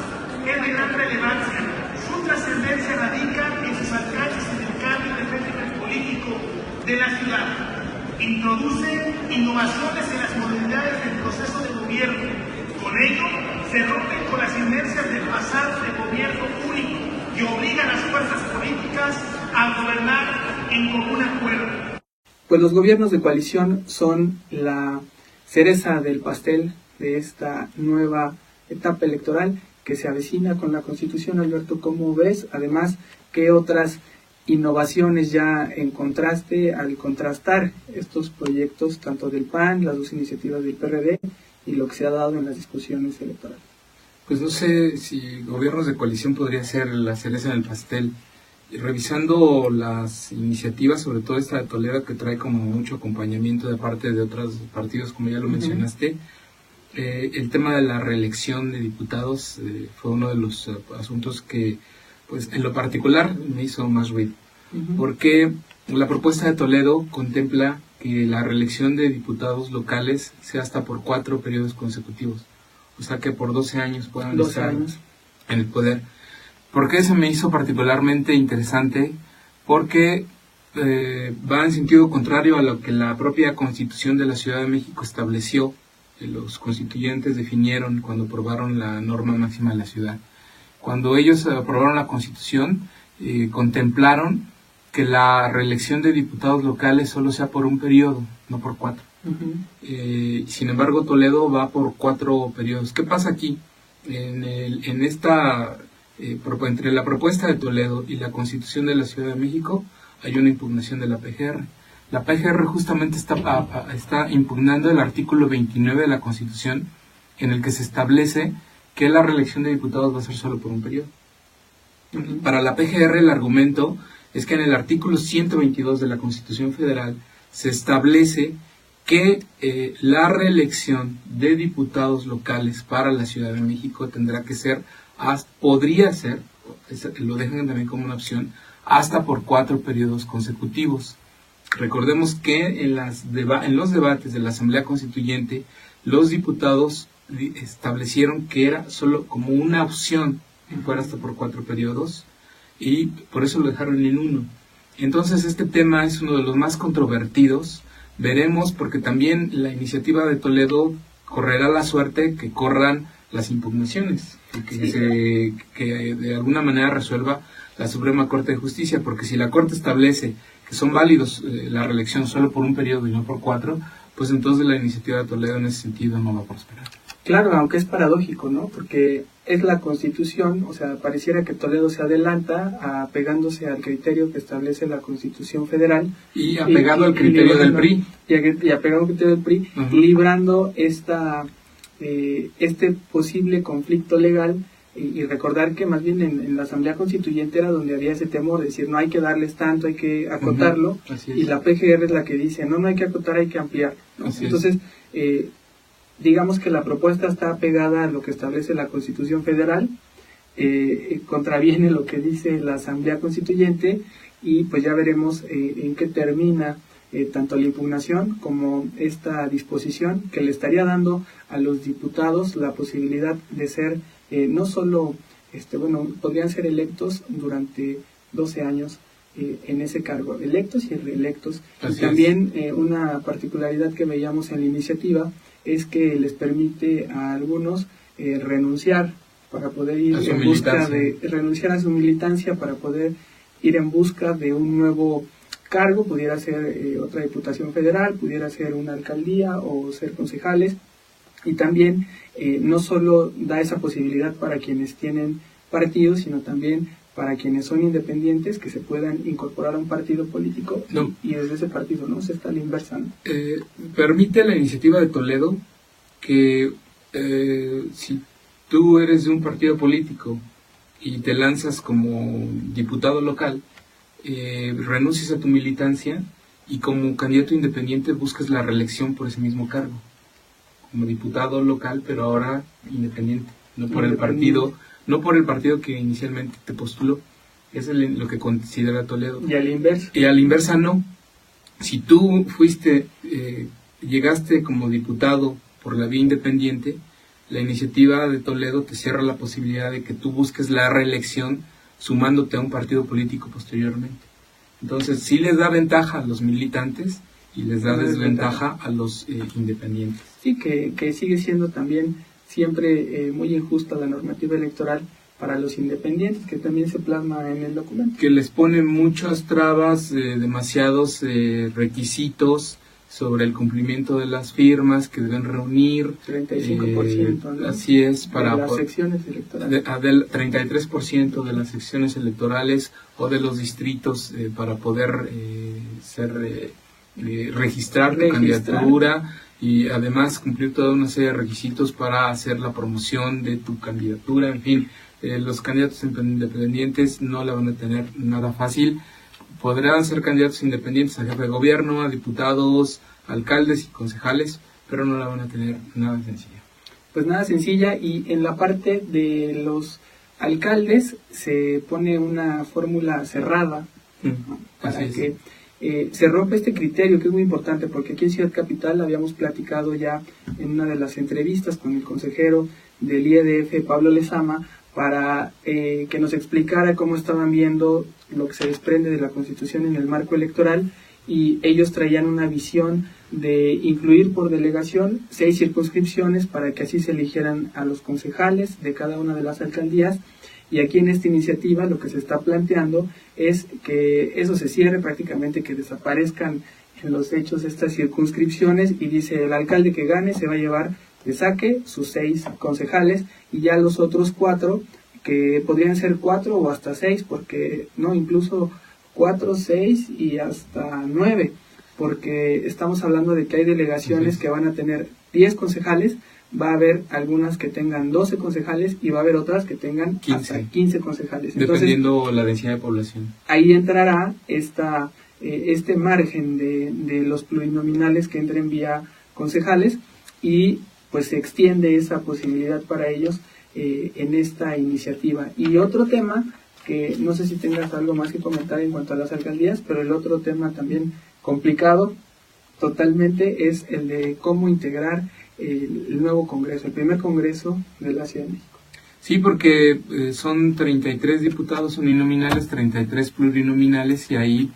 es de gran relevancia. Su trascendencia radica en sus alcances en el cambio del régimen político de la ciudad. Introduce innovaciones en las modalidades del proceso de gobierno. Con ello, se rompen con las inercias del pasado de gobierno único y obliga a las fuerzas políticas a gobernar en común acuerdo. Pues los gobiernos de coalición son la cereza del pastel de esta nueva etapa electoral que se avecina con la Constitución. Alberto, ¿cómo ves? Además, ¿qué otras innovaciones ya encontraste al contrastar estos proyectos, tanto del PAN, las dos iniciativas del PRD y lo que se ha dado en las discusiones electorales? Pues no sé si gobiernos de coalición podría ser la cereza en el pastel. Revisando las iniciativas, sobre todo esta de Toledo, que trae como mucho acompañamiento de parte de otros partidos, como ya lo mencionaste, el tema de la reelección de diputados fue uno de los asuntos que, pues en lo particular, me hizo más ruido, porque la propuesta de Toledo contempla que la reelección de diputados locales sea hasta por 4 periodos consecutivos, o sea que por 12 años puedan estar en el poder. ¿Por qué eso me hizo particularmente interesante? Porque va en sentido contrario a lo que la propia Constitución de la Ciudad de México estableció, que los constituyentes definieron cuando aprobaron la norma máxima de la ciudad. Cuando ellos aprobaron la Constitución, contemplaron que la reelección de diputados locales solo sea por un periodo, no por 4. Sin embargo, Toledo va por 4 periodos. ¿Qué pasa aquí? Entre la propuesta de Toledo y la Constitución de la Ciudad de México hay una impugnación de la PGR. La PGR justamente está impugnando el artículo 29 de la Constitución, en el que se establece que la reelección de diputados va a ser solo por un periodo. Para la PGR el argumento es que en el artículo 122 de la Constitución Federal se establece que la reelección de diputados locales para la Ciudad de México tendrá que ser, podría ser, lo dejan también como una opción, hasta por 4 periodos consecutivos. Recordemos que en los debates de la Asamblea Constituyente, los diputados establecieron que era solo como una opción que fuera hasta por 4 periodos, y por eso lo dejaron en 1. Entonces este tema es uno de los más controvertidos. Veremos, porque también la iniciativa de Toledo correrá la suerte que corran las impugnaciones, que de alguna manera resuelva la Suprema Corte de Justicia, porque si la Corte establece que son válidos la reelección solo por un periodo y no por 4, pues entonces la iniciativa de Toledo en ese sentido no va a prosperar. Claro, aunque es paradójico, ¿no? Porque es la Constitución, o sea, pareciera que Toledo se adelanta apegándose al criterio que establece la Constitución Federal. Y apegado al criterio del PRI. Y apegado al criterio del PRI, librando este posible conflicto legal. Y recordar que más bien en la Asamblea Constituyente era donde había ese temor, de decir, no hay que darles tanto, hay que acotarlo. Y la PGR es la que dice, no hay que acotar, hay que ampliar. Entonces, digamos que la propuesta está pegada a lo que establece la Constitución Federal, contraviene lo que dice la Asamblea Constituyente, y pues ya veremos en qué termina tanto la impugnación como esta disposición que le estaría dando a los diputados la posibilidad de ser no solo, podrían ser electos durante 12 años en ese cargo, electos y reelectos. Y también una particularidad que veíamos en la iniciativa es que les permite a algunos renunciar para poder ir en busca de, renunciar a su militancia para poder ir en busca de un nuevo cargo, pudiera ser otra diputación federal, pudiera ser una alcaldía o ser concejales. Y también no solo da esa posibilidad para quienes tienen partidos, sino también para quienes son independientes, que se puedan incorporar a un partido político y desde ese partido, ¿no? Se está a la inversa, ¿no? Permite la iniciativa de Toledo que si tú eres de un partido político y te lanzas como diputado local, renuncies a tu militancia y como candidato independiente busques la reelección por ese mismo cargo, como diputado local, pero ahora independiente, no por el partido que inicialmente te postuló. Es lo que considera Toledo. Y a la inversa. Y a la inversa no. Si tú llegaste como diputado por la vía independiente, la iniciativa de Toledo te cierra la posibilidad de que tú busques la reelección sumándote a un partido político posteriormente. Entonces sí les da ventaja a los militantes y les da desventaja a los independientes. Sí, que sigue siendo también siempre muy injusta la normativa electoral para los independientes, que también se plasma en el documento. Que les pone muchas trabas, demasiados requisitos sobre el cumplimiento de las firmas que deben reunir. 35%. ¿No? Así es, para de las secciones electorales. 33% de las secciones electorales o de los distritos para poder registrar tu candidatura, y además cumplir toda una serie de requisitos para hacer la promoción de tu candidatura. En fin, los candidatos independientes no la van a tener nada fácil. Podrán ser candidatos independientes a jefe de gobierno, a diputados, alcaldes y concejales, pero no la van a tener nada sencilla. Pues nada sencilla, y en la parte de los alcaldes se pone una fórmula cerrada para que se rompe este criterio, que es muy importante, porque aquí en Ciudad Capital habíamos platicado ya en una de las entrevistas con el consejero del IEDF, Pablo Lezama, para que nos explicara cómo estaban viendo lo que se desprende de la Constitución en el marco electoral, y ellos traían una visión de incluir por delegación 6 circunscripciones para que así se eligieran a los concejales de cada una de las alcaldías. Y aquí en esta iniciativa lo que se está planteando es que eso se cierre prácticamente, que desaparezcan en los hechos estas circunscripciones, y dice el alcalde que gane se va a llevar de saque sus 6 concejales, y ya los otros 4, que podrían ser 4 o hasta 6, porque no, incluso 4, 6 y hasta 9, porque estamos hablando de que hay delegaciones que van a tener 10 concejales, va a haber algunas que tengan 12 concejales y va a haber otras que tengan 15 concejales. Entonces, dependiendo la densidad de población. Ahí entrará este margen de los plurinominales que entren vía concejales, y pues se extiende esa posibilidad para ellos en esta iniciativa. Y otro tema, que no sé si tengas algo más que comentar en cuanto a las alcaldías, pero el otro tema también complicado totalmente es el de cómo integrar el nuevo Congreso, el primer Congreso de la Ciudad de México. Sí, porque son 33 diputados uninominales, 33 plurinominales, y ahí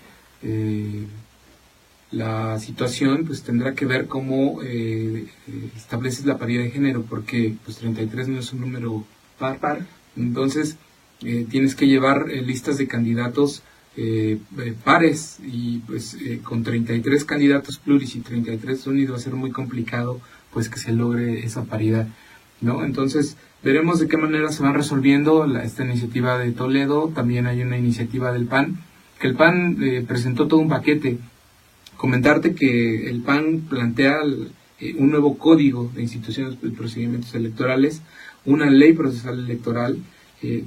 la situación, pues tendrá que ver cómo estableces la paridad de género, porque pues 33 no es un número par. Entonces tienes que llevar listas de candidatos pares, y pues con 33 candidatos pluris y 33 unidos va a ser muy complicado pues que se logre esa paridad, ¿no? Entonces veremos de qué manera se van resolviendo esta iniciativa de Toledo. También hay una iniciativa del PAN, que el PAN presentó todo un paquete. Comentarte que el PAN plantea un nuevo código de instituciones y procedimientos electorales, una ley procesal electoral,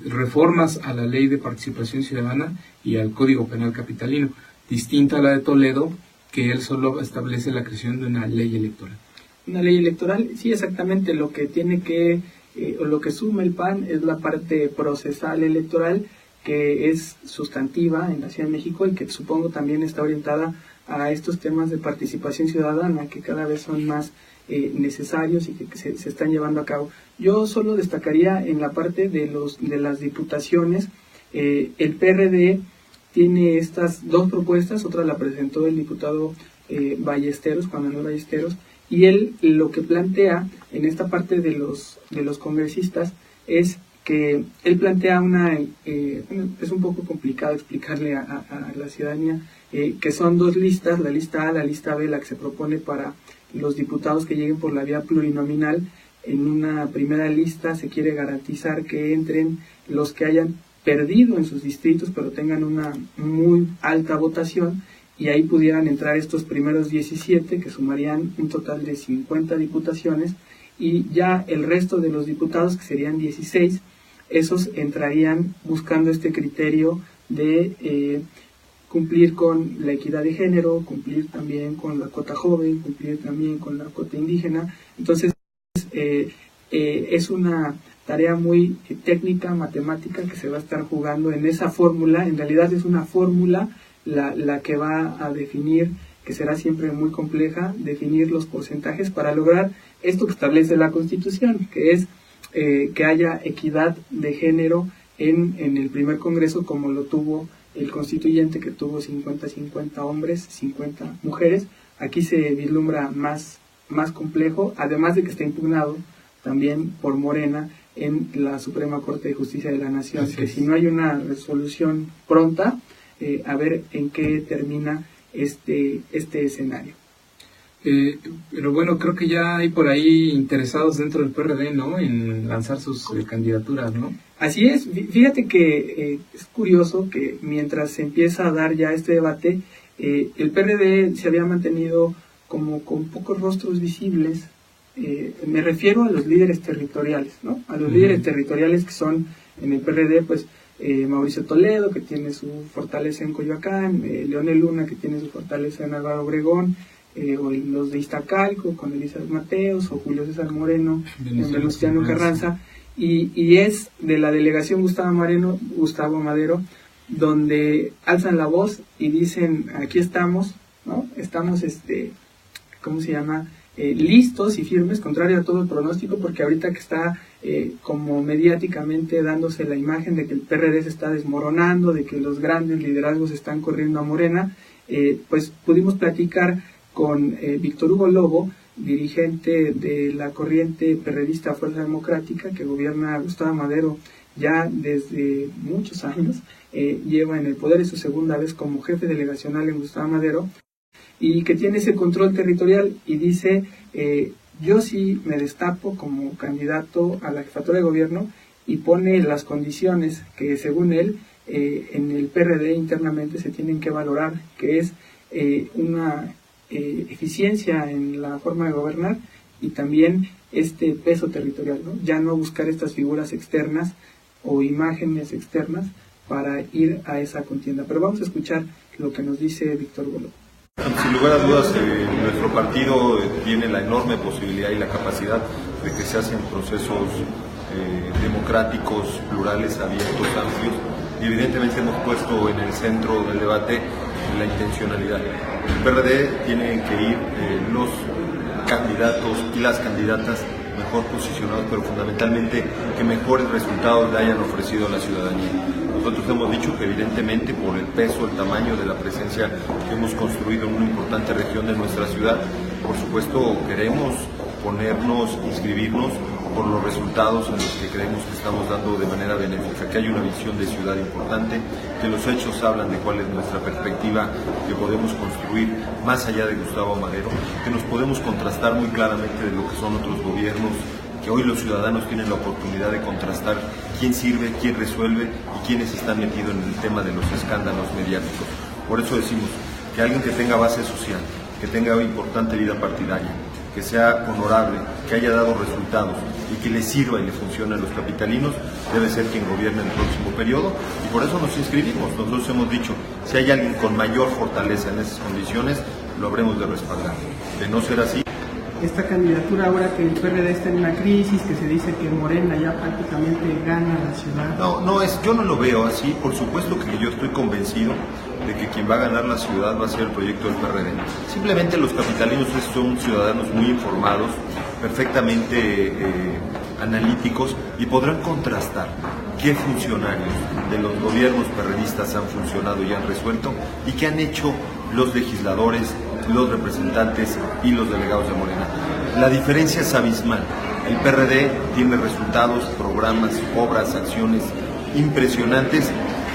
reformas a la ley de participación ciudadana y al Código Penal capitalino, distinta a la de Toledo, que él solo establece la creación de una ley electoral. Una ley electoral, sí, exactamente. Lo que tiene que, o lo que suma el PAN es la parte procesal electoral, que es sustantiva en la Ciudad de México y que supongo también está orientada a estos temas de participación ciudadana que cada vez son más necesarios y que se están llevando a cabo. Yo solo destacaría en la parte de las diputaciones. El PRD tiene estas dos propuestas, otra la presentó el diputado Ballesteros, Juan Manuel Ballesteros, y él lo que plantea en esta parte de los congresistas es que él plantea es un poco complicado explicarle a la ciudadanía, que son dos listas, la lista A, la lista B, la que se propone para los diputados que lleguen por la vía plurinominal. En una primera lista se quiere garantizar que entren los que hayan perdido en sus distritos, pero tengan una muy alta votación, y ahí pudieran entrar estos primeros 17, que sumarían un total de 50 diputaciones, y ya el resto de los diputados, que serían 16, esos entrarían buscando este criterio de cumplir con la equidad de género, cumplir también con la cuota joven, cumplir también con la cuota indígena. Entonces es una tarea muy técnica, matemática, que se va a estar jugando en esa fórmula. En realidad es una fórmula la que va a definir, que será siempre muy compleja, definir los porcentajes para lograr esto que establece la Constitución, que es que haya equidad de género en el primer Congreso, como lo tuvo el constituyente, que tuvo 50-50 hombres, 50 mujeres. Aquí se vislumbra más complejo, además de que está impugnado también por Morena en la Suprema Corte de Justicia de la Nación, que si no hay una resolución pronta, a ver en qué termina este escenario. Pero bueno, creo que ya hay por ahí interesados dentro del PRD, ¿no?, en lanzar sus candidaturas, ¿no? Así es. Fíjate que es curioso que mientras se empieza a dar ya este debate, el PRD se había mantenido como con pocos rostros visibles. Me refiero a los líderes territoriales, ¿no? A los líderes territoriales que son en el PRD, pues Mauricio Toledo, que tiene su fortaleza en Coyoacán, Leonel Luna, que tiene su fortaleza en Álvaro Obregón, o los de Iztacalco con Elizabeth Mateos, o Julio César Moreno en Venustiano Carranza, y es de la delegación Gustavo Madero, donde alzan la voz y dicen: aquí estamos, ¿no? Estamos, ¿cómo se llama?, listos y firmes, contrario a todo el pronóstico, porque ahorita que está como mediáticamente dándose la imagen de que el PRD se está desmoronando, de que los grandes liderazgos están corriendo a Morena, pues pudimos platicar con Víctor Hugo Lobo, dirigente de la corriente perredista Fuerza Democrática, que gobierna Gustavo Madero ya desde muchos años, lleva en el poder, es su segunda vez como jefe delegacional en Gustavo Madero, y que tiene ese control territorial, y dice: yo sí me destapo como candidato a la jefatura de gobierno, y pone las condiciones que según él en el PRD internamente se tienen que valorar, que es una eficiencia en la forma de gobernar, y también este peso territorial, ¿no? Ya no buscar estas figuras externas o imágenes externas para ir a esa contienda. Pero vamos a escuchar lo que nos dice Víctor Hugo Lobo. Sin lugar a dudas, nuestro partido tiene la enorme posibilidad y la capacidad de que se hacen procesos democráticos, plurales, abiertos, amplios, y evidentemente hemos puesto en el centro del debate la intencionalidad. El PRD tiene que ir los candidatos y las candidatas mejor posicionados, pero fundamentalmente que mejores resultados le hayan ofrecido a la ciudadanía. Nosotros hemos dicho que evidentemente por el peso, el tamaño de la presencia que hemos construido en una importante región de nuestra ciudad, por supuesto queremos inscribirnos por los resultados en los que creemos que estamos dando de manera benéfica, que hay una visión de ciudad importante, que los hechos hablan de cuál es nuestra perspectiva que podemos construir más allá de Gustavo Amadero, que nos podemos contrastar muy claramente de lo que son otros gobiernos, que hoy los ciudadanos tienen la oportunidad de contrastar quién sirve, quién resuelve y quiénes están metidos en el tema de los escándalos mediáticos. Por eso decimos que alguien que tenga base social, que tenga importante vida partidaria, que sea honorable, que haya dado resultados y que le sirva y le funcione a los capitalinos, debe ser quien gobierne el próximo periodo, y por eso nos inscribimos. Nosotros hemos dicho, si hay alguien con mayor fortaleza en esas condiciones, lo habremos de respaldar. De no ser así, esta candidatura, ahora que el PRD está en una crisis, que se dice que Morena ya prácticamente gana la ciudad. Yo no lo veo así. Por supuesto que yo estoy convencido de que quien va a ganar la ciudad va a ser el proyecto del PRD. Simplemente los capitalinos son ciudadanos muy informados, perfectamente analíticos, y podrán contrastar qué funcionarios de los gobiernos perredistas han funcionado y han resuelto, y qué han hecho los legisladores, los representantes y los delegados de Morena. La diferencia es abismal. El PRD tiene resultados, programas, obras, acciones impresionantes,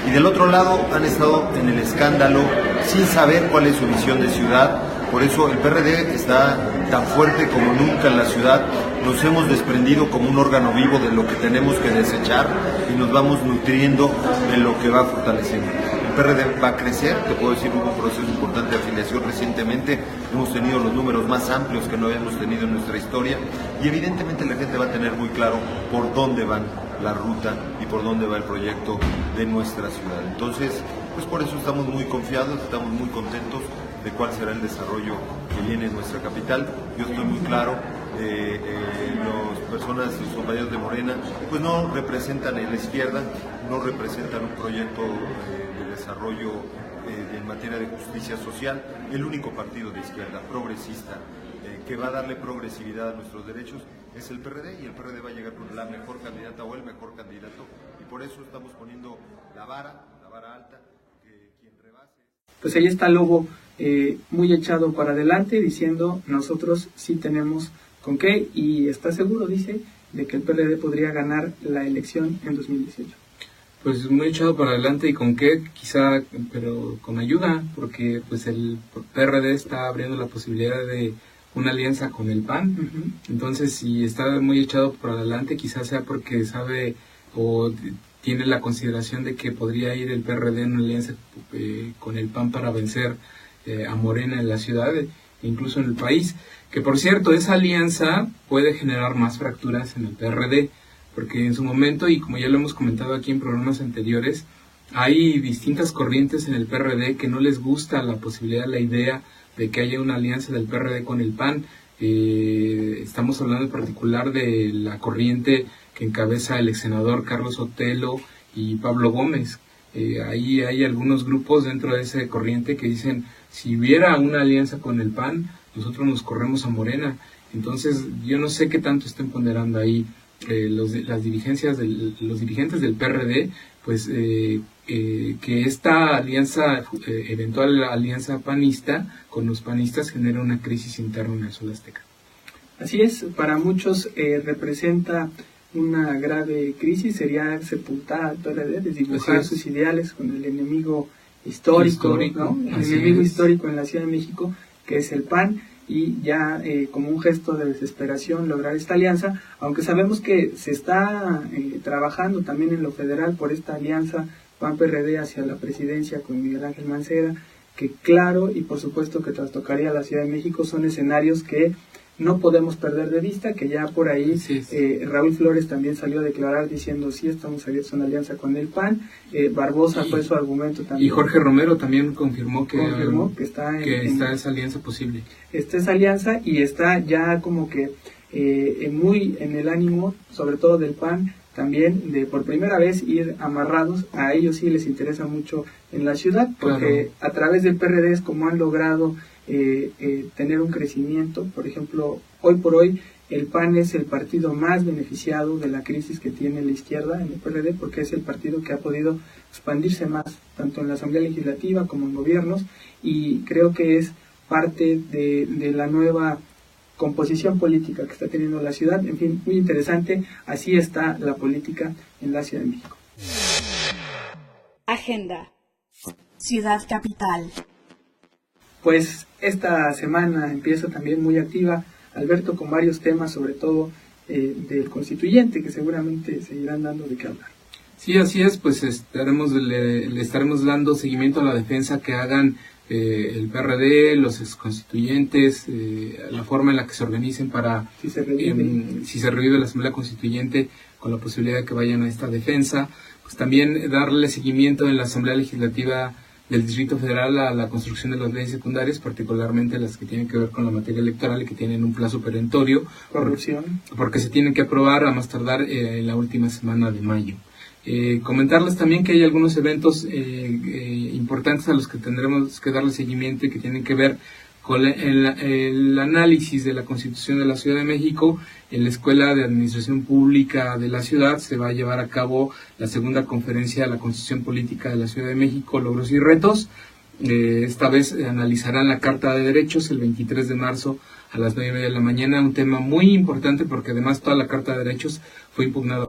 y del otro lado han estado en el escándalo sin saber cuál es su visión de ciudad. Por eso el PRD está tan fuerte como nunca en la ciudad. Nos hemos desprendido como un órgano vivo de lo que tenemos que desechar y nos vamos nutriendo de lo que va fortaleciendo. El PRD va a crecer, te puedo decir, hubo un proceso importante de afiliación recientemente, hemos tenido los números más amplios que no habíamos tenido en nuestra historia, y evidentemente la gente va a tener muy claro por dónde van la ruta y por dónde va el proyecto de nuestra ciudad. Entonces, pues por eso estamos muy confiados, estamos muy contentos de cuál será el desarrollo que viene en nuestra capital. Yo estoy muy claro, los compañeros de Morena, pues no representan a la izquierda, no representan un proyecto de desarrollo en materia de justicia social. El único partido de izquierda progresista que va a darle progresividad a nuestros derechos es el PRD, y el PRD va a llegar con la mejor candidata o el mejor candidato, y por eso estamos poniendo la vara alta, que quien rebase. Pues ahí está Lobo, muy echado para adelante, diciendo nosotros sí tenemos con qué, y está seguro, dice, de que el PRD podría ganar la elección en 2018. Pues muy echado para adelante, y con qué, quizá, pero con ayuda, porque pues el PRD está abriendo la posibilidad de una alianza con el PAN. Entonces, si está muy echado por adelante, quizás sea porque sabe o tiene la consideración de que podría ir el PRD en una alianza con el PAN para vencer a Morena en la ciudad e incluso en el país. Que por cierto, esa alianza puede generar más fracturas en el PRD, porque en su momento, y como ya lo hemos comentado aquí en programas anteriores, hay distintas corrientes en el PRD que no les gusta la posibilidad, la idea de que haya una alianza del PRD con el PAN. Estamos hablando en particular de la corriente que encabeza el ex senador Carlos Sotelo y Pablo Gómez. Ahí hay algunos grupos dentro de esa corriente que dicen, si hubiera una alianza con el PAN, nosotros nos corremos a Morena. Entonces yo no sé qué tanto estén ponderando ahí los dirigentes del PRD, pues que esta alianza, eventual alianza panista con los panistas, genera una crisis interna en el Sol Azteca. Así es, para muchos representa una grave crisis, sería sepultar al PRD, desdibujar sus ideales con el enemigo histórico, ¿no? El enemigo histórico en la Ciudad de México, que es el PAN, y ya como un gesto de desesperación lograr esta alianza, aunque sabemos que se está trabajando también en lo federal por esta alianza PAN-PRD hacia la presidencia con Miguel Ángel Mancera, que claro y por supuesto que trastocaría a la Ciudad de México. Son escenarios que no podemos perder de vista, que ya por ahí Raúl Flores también salió a declarar diciendo sí, estamos abiertos a una alianza con el PAN. Barbosa fue su argumento también. Y Jorge Romero también confirmó que está esa alianza posible. Está esa alianza, y está ya como que muy en el ánimo, sobre todo del PAN, también de por primera vez ir amarrados. A ellos sí les interesa mucho en la ciudad, porque a través del PRD es como han logrado tener un crecimiento. Por ejemplo, hoy por hoy el PAN es el partido más beneficiado de la crisis que tiene la izquierda en el PRD, porque es el partido que ha podido expandirse más, tanto en la Asamblea Legislativa como en gobiernos, y creo que es parte de la nueva composición política que está teniendo la ciudad. En fin, muy interesante. Así está la política en la Ciudad de México. Agenda. Ciudad Capital. Pues esta semana empieza también muy activa, Alberto, con varios temas, sobre todo del constituyente, que seguramente seguirán dando de qué hablar. Sí, así es, pues le estaremos dando seguimiento a la defensa que hagan el PRD, los exconstituyentes, la forma en la que se organicen para, si se revive la Asamblea Constituyente, con la posibilidad de que vayan a esta defensa. Pues también darle seguimiento en la Asamblea Legislativa del Distrito Federal a la construcción de las leyes secundarias, particularmente las que tienen que ver con la materia electoral y que tienen un plazo perentorio, porque se tienen que aprobar a más tardar en la última semana de mayo. Comentarles también que hay algunos eventos importantes a los que tendremos que darle seguimiento y que tienen que ver con el análisis de la Constitución de la Ciudad de México. En la Escuela de Administración Pública de la ciudad se va a llevar a cabo la segunda conferencia de la Constitución Política de la Ciudad de México, Logros y Retos. Esta vez analizarán la Carta de Derechos el 23 de marzo a las 9:30 de la mañana, un tema muy importante porque además toda la Carta de Derechos fue impugnada.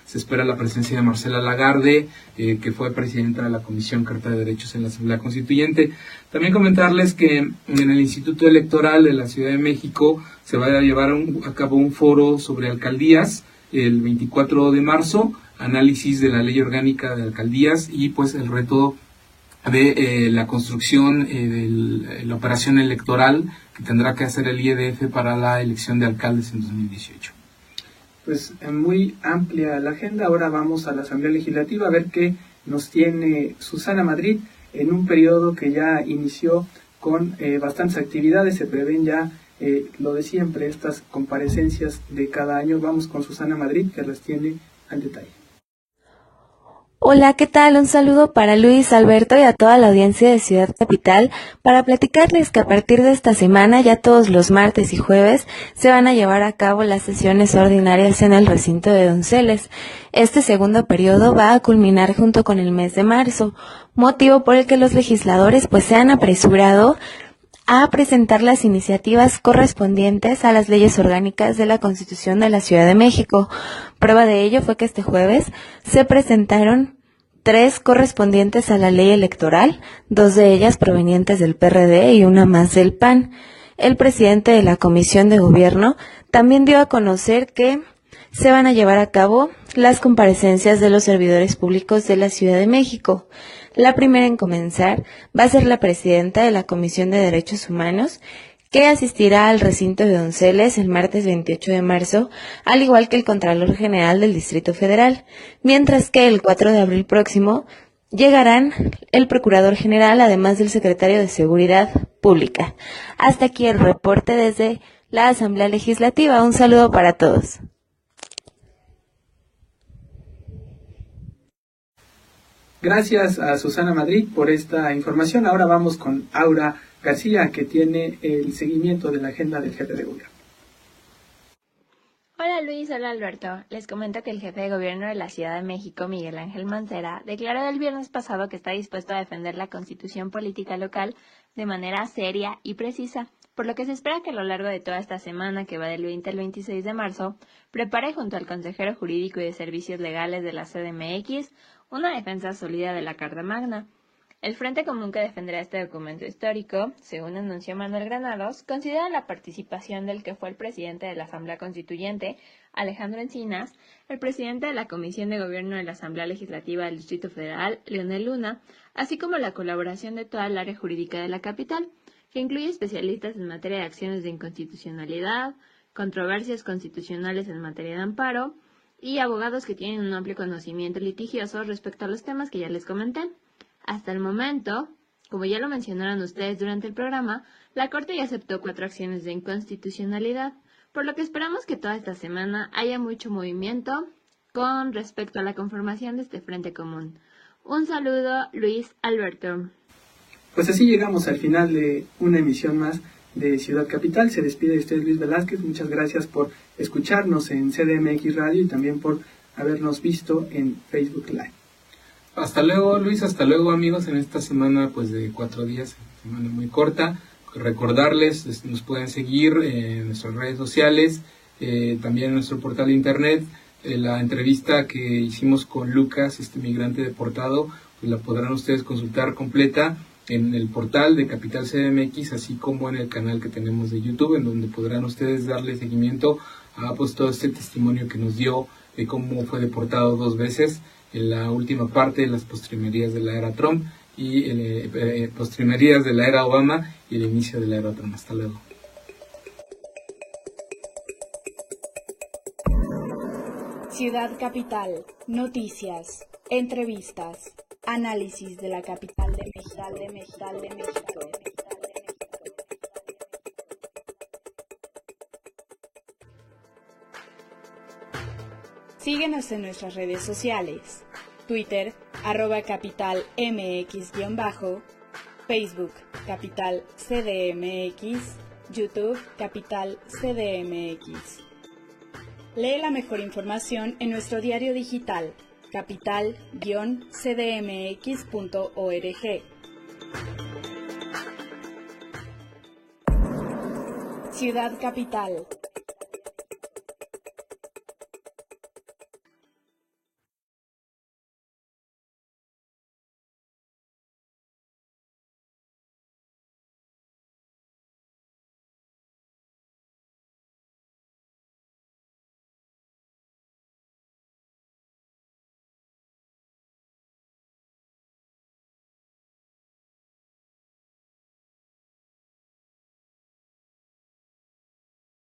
Se espera la presencia de Marcela Lagarde, que fue presidenta de la Comisión Carta de Derechos en la Asamblea Constituyente. También comentarles que en el Instituto Electoral de la Ciudad de México se va a llevar a cabo un foro sobre alcaldías el 24 de marzo, análisis de la Ley Orgánica de Alcaldías y pues el reto de la construcción de la operación electoral que tendrá que hacer el IEDF para la elección de alcaldes en 2018. Pues muy amplia la agenda. Ahora vamos a la Asamblea Legislativa a ver qué nos tiene Susana Madrid en un periodo que ya inició con bastantes actividades. Se prevén ya lo de siempre, estas comparecencias de cada año. Vamos con Susana Madrid, que las tiene al detalle. Hola, ¿qué tal? Un saludo para Luis, Alberto y a toda la audiencia de Ciudad Capital para platicarles que a partir de esta semana, ya todos los martes y jueves, se van a llevar a cabo las sesiones ordinarias en el recinto de Donceles. Este segundo periodo va a culminar junto con el mes de marzo, motivo por el que los legisladores pues se han apresurado a presentar las iniciativas correspondientes a las leyes orgánicas de la Constitución de la Ciudad de México. Prueba de ello fue que este jueves se presentaron 3 correspondientes a la ley electoral, 2 de ellas provenientes del PRD y una más del PAN. El presidente de la Comisión de Gobierno también dio a conocer que se van a llevar a cabo las comparecencias de los servidores públicos de la Ciudad de México. La primera en comenzar va a ser la presidenta de la Comisión de Derechos Humanos, que asistirá al recinto de Donceles el martes 28 de marzo, al igual que el Contralor General del Distrito Federal, mientras que el 4 de abril próximo llegarán el Procurador General, además del Secretario de Seguridad Pública. Hasta aquí el reporte desde la Asamblea Legislativa. Un saludo para todos. Gracias a Susana Madrid por esta información. Ahora vamos con Aura García, que tiene el seguimiento de la agenda del jefe de gobierno. Hola Luis, hola Alberto. Les comento que el jefe de gobierno de la Ciudad de México, Miguel Ángel Mancera, declaró el viernes pasado que está dispuesto a defender la constitución política local de manera seria y precisa, por lo que se espera que a lo largo de toda esta semana, que va del 20 al 26 de marzo, prepare junto al consejero jurídico y de servicios legales de la CDMX una defensa sólida de la Carta Magna. El Frente Común que defenderá este documento histórico, según anunció Manuel Granados, considera la participación del que fue el presidente de la Asamblea Constituyente, Alejandro Encinas, el presidente de la Comisión de Gobierno de la Asamblea Legislativa del Distrito Federal, Leonel Luna, así como la colaboración de toda el área jurídica de la capital, que incluye especialistas en materia de acciones de inconstitucionalidad, controversias constitucionales en materia de amparo, y abogados que tienen un amplio conocimiento litigioso respecto a los temas que ya les comenté. Hasta el momento, como ya lo mencionaron ustedes durante el programa, la Corte ya aceptó 4 acciones de inconstitucionalidad, por lo que esperamos que toda esta semana haya mucho movimiento con respecto a la conformación de este Frente Común. Un saludo, Luis, Alberto. Pues así llegamos al final de una emisión más de Ciudad Capital. Se despide de usted Luis Velázquez. Muchas gracias por escucharnos en CDMX Radio y también por habernos visto en Facebook Live. Hasta luego, Luis, hasta luego, amigos, en esta semana pues de 4 días, semana muy corta. Recordarles, nos pueden seguir en nuestras redes sociales, también en nuestro portal de internet. La entrevista que hicimos con Lucas, este migrante deportado, pues la podrán ustedes consultar completa en el portal de Capital CDMX, así como en el canal que tenemos de YouTube, en donde podrán ustedes darle seguimiento a pues todo este testimonio que nos dio de cómo fue deportado 2 veces en la última parte de las postrimerías de la era Trump y postrimerías de la era Obama y el inicio de la era Trump. Hasta luego. Ciudad Capital, noticias, entrevistas, análisis de la capital de México. Síguenos en nuestras redes sociales, Twitter, @capitalmx_, Facebook, Capital CDMX, YouTube, Capital CDMX. Lee la mejor información en nuestro diario digital, capital-cdmx.org. Ciudad Capital,